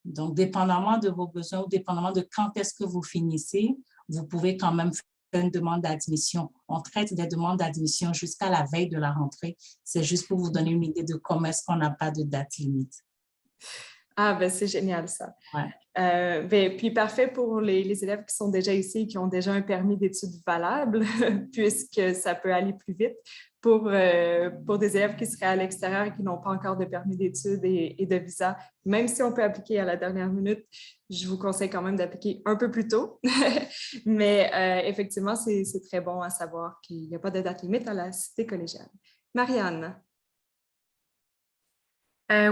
Donc, dépendamment de vos besoins ou dépendamment de quand est-ce que vous finissez, vous pouvez quand même faire une demande d'admission. On traite des demandes d'admission jusqu'à la veille de la rentrée. C'est juste pour vous donner une idée de comment est-ce qu'on n'a pas de date limite. Ah, ben c'est génial ça. Ouais. Puis parfait pour les élèves qui sont déjà ici et qui ont déjà un permis d'études valable, puisque ça peut aller plus vite. Pour des élèves qui seraient à l'extérieur et qui n'ont pas encore de permis d'études et de visa, même si on peut appliquer à la dernière minute, je vous conseille quand même d'appliquer un peu plus tôt. Mais effectivement, c'est très bon à savoir qu'il n'y a pas de date limite à la cité collégiale. Marianne.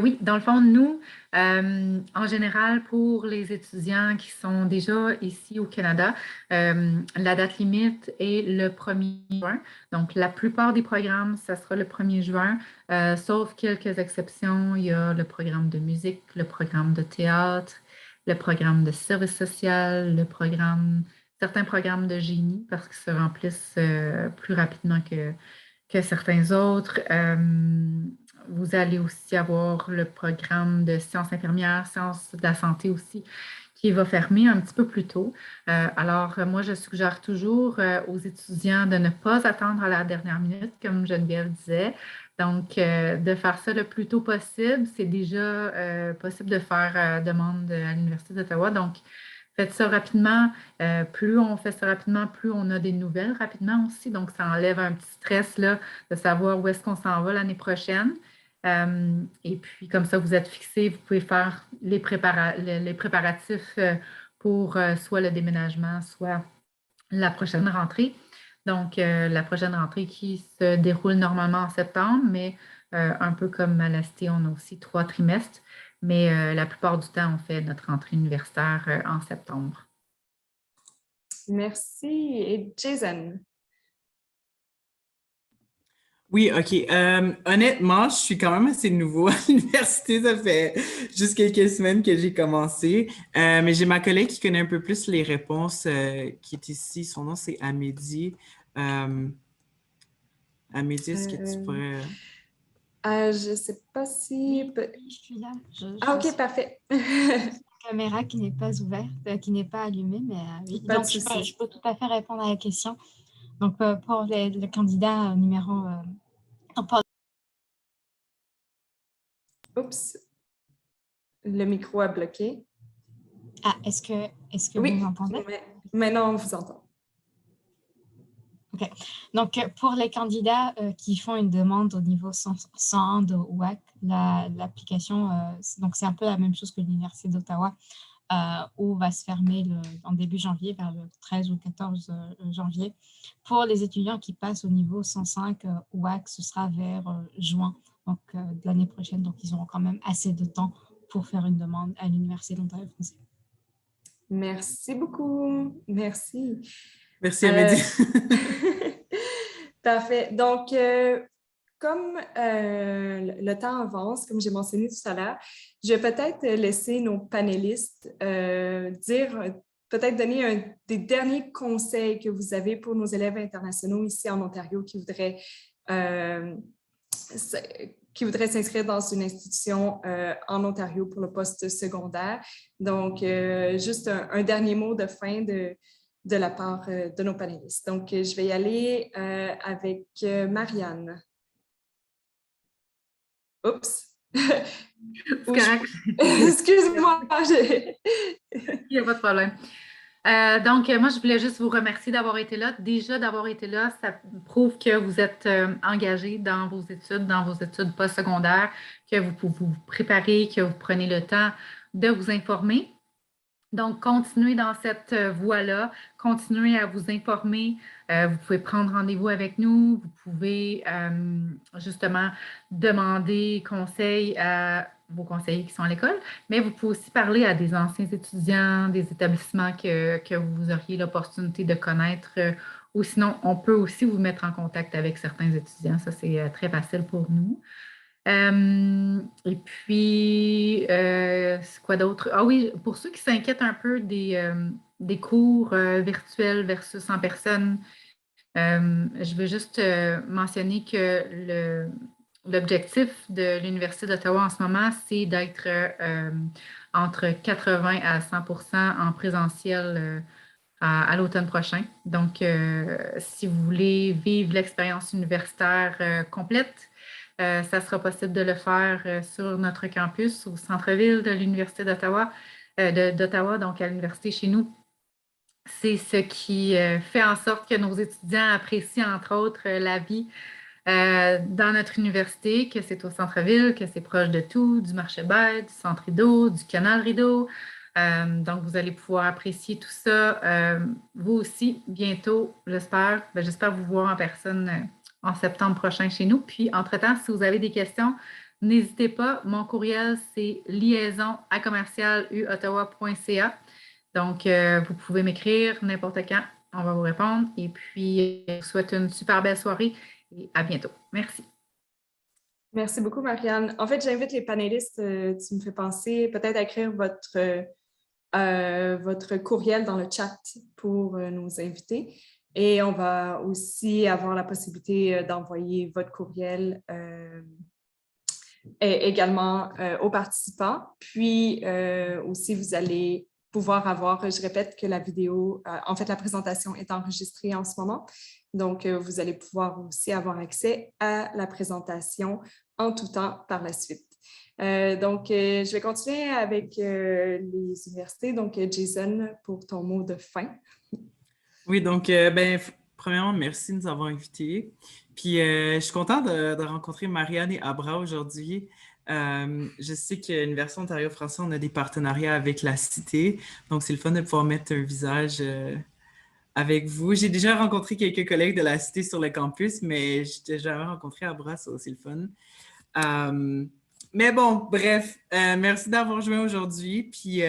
Oui, dans le fond, nous, en général, pour les étudiants qui sont déjà ici au Canada, la date limite est le 1er juin. Donc, la plupart des programmes, ça sera le 1er juin, sauf quelques exceptions. Il y a le programme de musique, le programme de théâtre, le programme de service social, certains programmes de génie parce qu'ils se remplissent plus rapidement que certains autres. Vous allez aussi avoir le programme de sciences infirmières, sciences de la santé aussi, qui va fermer un petit peu plus tôt. Alors, moi, je suggère toujours aux étudiants de ne pas attendre à la dernière minute, comme Geneviève disait. Donc, de faire ça le plus tôt possible. C'est déjà possible de faire demande à l'Université d'Ottawa. Donc, faites ça rapidement. Plus on fait ça rapidement, plus on a des nouvelles rapidement aussi. Donc, ça enlève un petit stress là, de savoir où est-ce qu'on s'en va l'année prochaine. Et puis, comme ça, vous êtes fixé, vous pouvez faire les préparatifs pour soit le déménagement, soit la prochaine rentrée. Donc, la prochaine rentrée qui se déroule normalement en septembre, mais un peu comme à la Cité, on a aussi 3 trimestres. Mais la plupart du temps, on fait notre rentrée universitaire en septembre. Merci. Et Jason? Oui, OK. Honnêtement, je suis quand même assez nouveau à l'université. Ça fait juste quelques semaines que j'ai commencé. Mais j'ai ma collègue qui connaît un peu plus les réponses qui est ici. Son nom, c'est Amédie. Euh, Amédie, est-ce que tu Euh, pourrais... je ne sais pas si... Oui, je suis là. Ah, Je OK, parfait. la caméra qui n'est pas ouverte, qui n'est pas allumée, mais oui. Pas de Donc, souci. je peux tout à fait répondre à la question. Donc, pour le candidat numéro... Oups, le micro a bloqué. Ah, est-ce que vous Oui, m'entendez? maintenant on vous entend. OK. Donc, pour les candidats qui font une demande au niveau 101 de WAC, l'application, donc c'est un peu la même chose que l'Université d'Ottawa, où va se fermer en début janvier, vers le 13 ou 14 janvier. Pour les étudiants qui passent au niveau 105 WAC, ce sera vers juin donc, de l'année prochaine. Donc, ils auront quand même assez de temps pour faire une demande à l'Université de l'Ontario français. Merci beaucoup. Merci. Merci, Amédie. Parfait. Donc, comme le temps avance, comme j'ai mentionné tout à l'heure, je vais peut-être laisser nos panélistes peut-être donner des derniers conseils que vous avez pour nos élèves internationaux ici en Ontario qui voudraient s'inscrire dans une institution en Ontario pour le poste secondaire. Donc, juste un dernier mot de fin de la part de nos panélistes. Donc, je vais y aller avec Marianne. Oups! C'est correct. Excuse-moi. Il n'y a pas de problème. Donc, moi, je voulais juste vous remercier d'avoir été là. Déjà, d'avoir été là, ça prouve que vous êtes engagé dans vos études postsecondaires, que vous pouvez vous préparer, que vous prenez le temps de vous informer. Donc, continuez dans cette voie-là, continuez à vous informer. Vous pouvez prendre rendez-vous avec nous, vous pouvez justement demander conseil à vos conseillers qui sont à l'école, mais vous pouvez aussi parler à des anciens étudiants, des établissements que vous auriez l'opportunité de connaître. Ou sinon, on peut aussi vous mettre en contact avec certains étudiants. Ça, c'est très facile pour nous. Et puis, c'est quoi d'autre? Ah oui, pour ceux qui s'inquiètent un peu des cours virtuels versus en personne, je veux juste mentionner que l'objectif de l'Université d'Ottawa en ce moment, c'est d'être entre 80 à 100% en présentiel à l'automne prochain. Donc, si vous voulez vivre l'expérience universitaire complète, ça sera possible de le faire sur notre campus au centre-ville de l'Université d'Ottawa, donc à l'université chez nous. C'est ce qui fait en sorte que nos étudiants apprécient, entre autres, la vie dans notre université, que c'est au centre-ville, que c'est proche de tout, du marché bête, du centre Rideau, du canal Rideau. Donc, vous allez pouvoir apprécier tout ça. Vous aussi, bientôt, j'espère. J'espère vous voir en personne en septembre prochain chez nous. Puis, entre-temps, si vous avez des questions, n'hésitez pas. Mon courriel, c'est liaison@commercialuottawa.ca. Donc, vous pouvez m'écrire n'importe quand. On va vous répondre. Et puis, je vous souhaite une super belle soirée et à bientôt. Merci. Merci beaucoup, Marianne. En fait, j'invite les panélistes, tu me fais penser peut-être à écrire votre courriel dans le chat pour nos invités. Et on va aussi avoir la possibilité d'envoyer votre courriel également aux participants. Puis aussi, vous allez pouvoir avoir, je répète que la vidéo, en fait, la présentation est enregistrée en ce moment. Donc, vous allez pouvoir aussi avoir accès à la présentation en tout temps par la suite. Donc, je vais continuer avec les universités. Donc, Jason, pour ton mot de fin. Oui, donc, premièrement, merci de nous avoir invités. Puis, je suis contente de rencontrer Marianne et Abra aujourd'hui. Je sais qu'à l'Université Ontario-Français, on a des partenariats avec la Cité. Donc, c'est le fun de pouvoir mettre un visage avec vous. J'ai déjà rencontré quelques collègues de la Cité sur le campus, mais je n'ai jamais rencontré Abra, ça aussi le fun. Mais bon, bref, merci d'avoir joué aujourd'hui. Puis,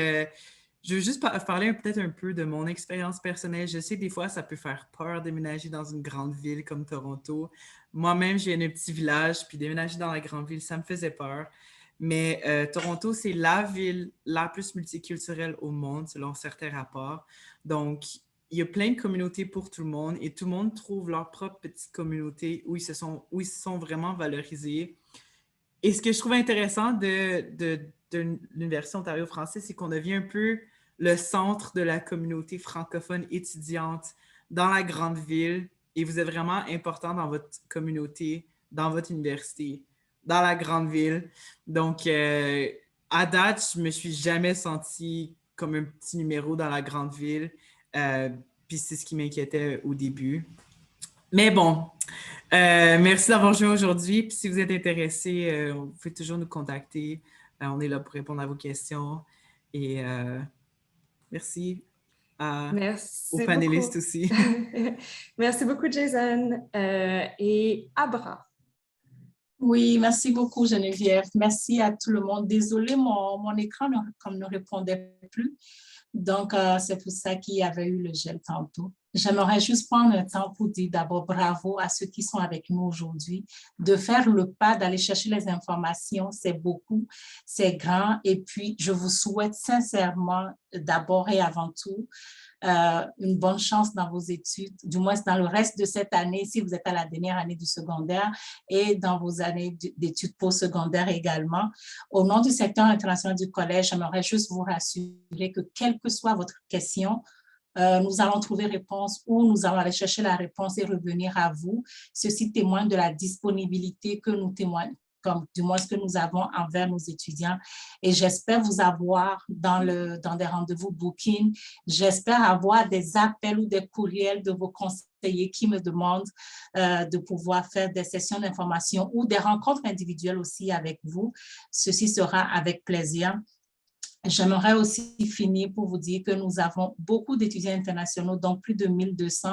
je veux juste parler peut-être un peu de mon expérience personnelle. Je sais que des fois, ça peut faire peur déménager dans une grande ville comme Toronto. Moi-même, je viens d'un petit village, puis déménager dans la grande ville, ça me faisait peur. Mais Toronto, c'est la ville la plus multiculturelle au monde, selon certains rapports. Donc, il y a plein de communautés pour tout le monde et tout le monde trouve leur propre petite communauté où ils se sont vraiment valorisés. Et ce que je trouve intéressant de l'Université Ontario français, c'est qu'on devient un peu le centre de la communauté francophone étudiante dans la grande ville et vous êtes vraiment important dans votre communauté, dans votre université, dans la grande ville. Donc, à date, je me suis jamais sentie comme un petit numéro dans la grande ville. Puis c'est ce qui m'inquiétait au début. Mais bon, merci d'avoir joué aujourd'hui. Puis si vous êtes intéressé, vous pouvez toujours nous contacter. On est là pour répondre à vos questions. Et merci aux Merci panélistes beaucoup. aussi. Merci beaucoup, Jason. Et Abra. Oui, merci beaucoup, Geneviève. Merci à tout le monde. Désolée, mon écran ne répondait plus. Donc, c'est pour ça qu'il y avait eu le gel tantôt. J'aimerais juste prendre un temps pour dire d'abord bravo à ceux qui sont avec nous aujourd'hui. De faire le pas, d'aller chercher les informations, c'est beaucoup, c'est grand. Et puis, je vous souhaite sincèrement, d'abord et avant tout, une bonne chance dans vos études, du moins dans le reste de cette année, si vous êtes à la dernière année du secondaire et dans vos années d'études postsecondaires également. Au nom du secteur international du collège, j'aimerais juste vous rassurer que quelle que soit votre question, nous allons trouver réponse ou nous allons aller chercher la réponse et revenir à vous. Ceci témoigne de la disponibilité que nous témoignons, comme du moins ce que nous avons envers nos étudiants. Et j'espère vous avoir dans des rendez-vous booking. J'espère avoir des appels ou des courriels de vos conseillers qui me demandent de pouvoir faire des sessions d'information ou des rencontres individuelles aussi avec vous. Ceci sera avec plaisir. J'aimerais aussi finir pour vous dire que nous avons beaucoup d'étudiants internationaux, donc plus de 1200.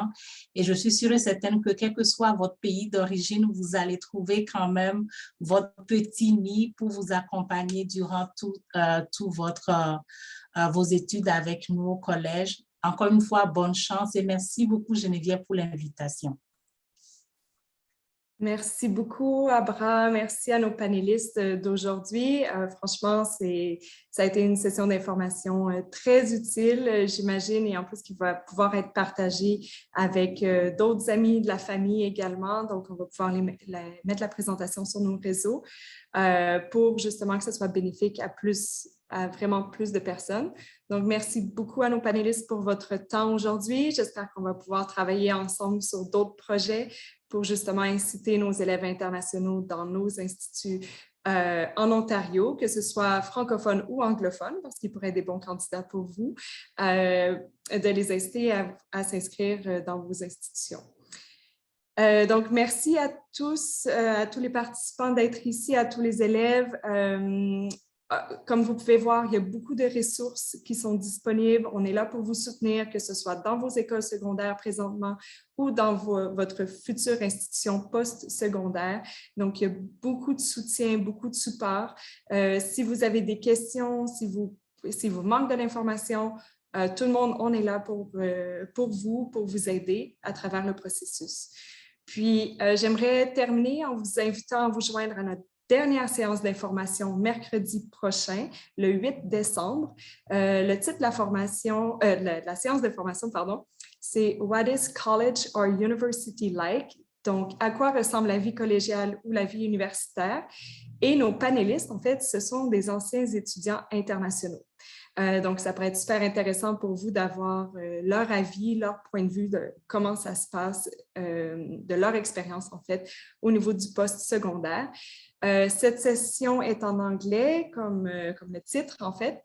Et je suis sûre et certaine que quel que soit votre pays d'origine, vous allez trouver quand même votre petit nid pour vous accompagner durant vos études avec nous au collège. Encore une fois, bonne chance et merci beaucoup Geneviève pour l'invitation. Merci beaucoup, Abra. Merci à nos panélistes d'aujourd'hui. Franchement, ça a été une session d'information très utile, j'imagine, et en plus qui va pouvoir être partagée avec d'autres amis de la famille également. Donc, on va pouvoir mettre la présentation sur nos réseaux pour justement que ce soit bénéfique à vraiment plus de personnes. Donc, merci beaucoup à nos panélistes pour votre temps aujourd'hui. J'espère qu'on va pouvoir travailler ensemble sur d'autres projets pour justement inciter nos élèves internationaux dans nos instituts en Ontario, que ce soit francophone ou anglophone, parce qu'ils pourraient être des bons candidats pour vous, de les inciter à s'inscrire dans vos institutions. Donc, merci à tous les participants d'être ici, à tous les élèves. Comme vous pouvez voir, il y a beaucoup de ressources qui sont disponibles. On est là pour vous soutenir, que ce soit dans vos écoles secondaires présentement ou dans votre future institution post-secondaire. Donc, il y a beaucoup de soutien, beaucoup de support. Si vous avez des questions, si vous manquez de l'information, tout le monde, on est là pour vous aider à travers le processus. Puis, j'aimerais terminer en vous invitant à vous joindre à notre dernière séance d'information mercredi prochain, le 8 décembre. Le titre de la séance d'information, c'est « What is college or university like ?» Donc, à quoi ressemble la vie collégiale ou la vie universitaire? Et nos panélistes, en fait, ce sont des anciens étudiants internationaux. Donc, ça pourrait être super intéressant pour vous d'avoir leur avis, leur point de vue de comment ça se passe, de leur expérience, en fait, au niveau du post-secondaire. Cette session est en anglais, comme le titre, en fait.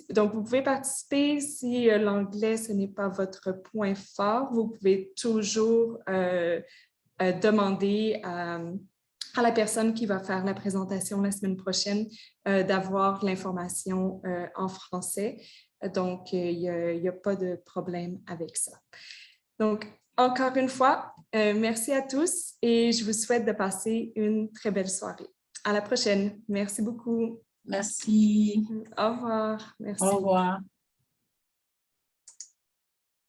Donc, vous pouvez participer. Si l'anglais, ce n'est pas votre point fort, vous pouvez toujours demander à la personne qui va faire la présentation la semaine prochaine d'avoir l'information en français. Donc, il n'y a pas de problème avec ça. Donc, encore une fois, merci à tous et je vous souhaite de passer une très belle soirée. À la prochaine. Merci beaucoup. Merci. Au revoir. Merci. Au revoir.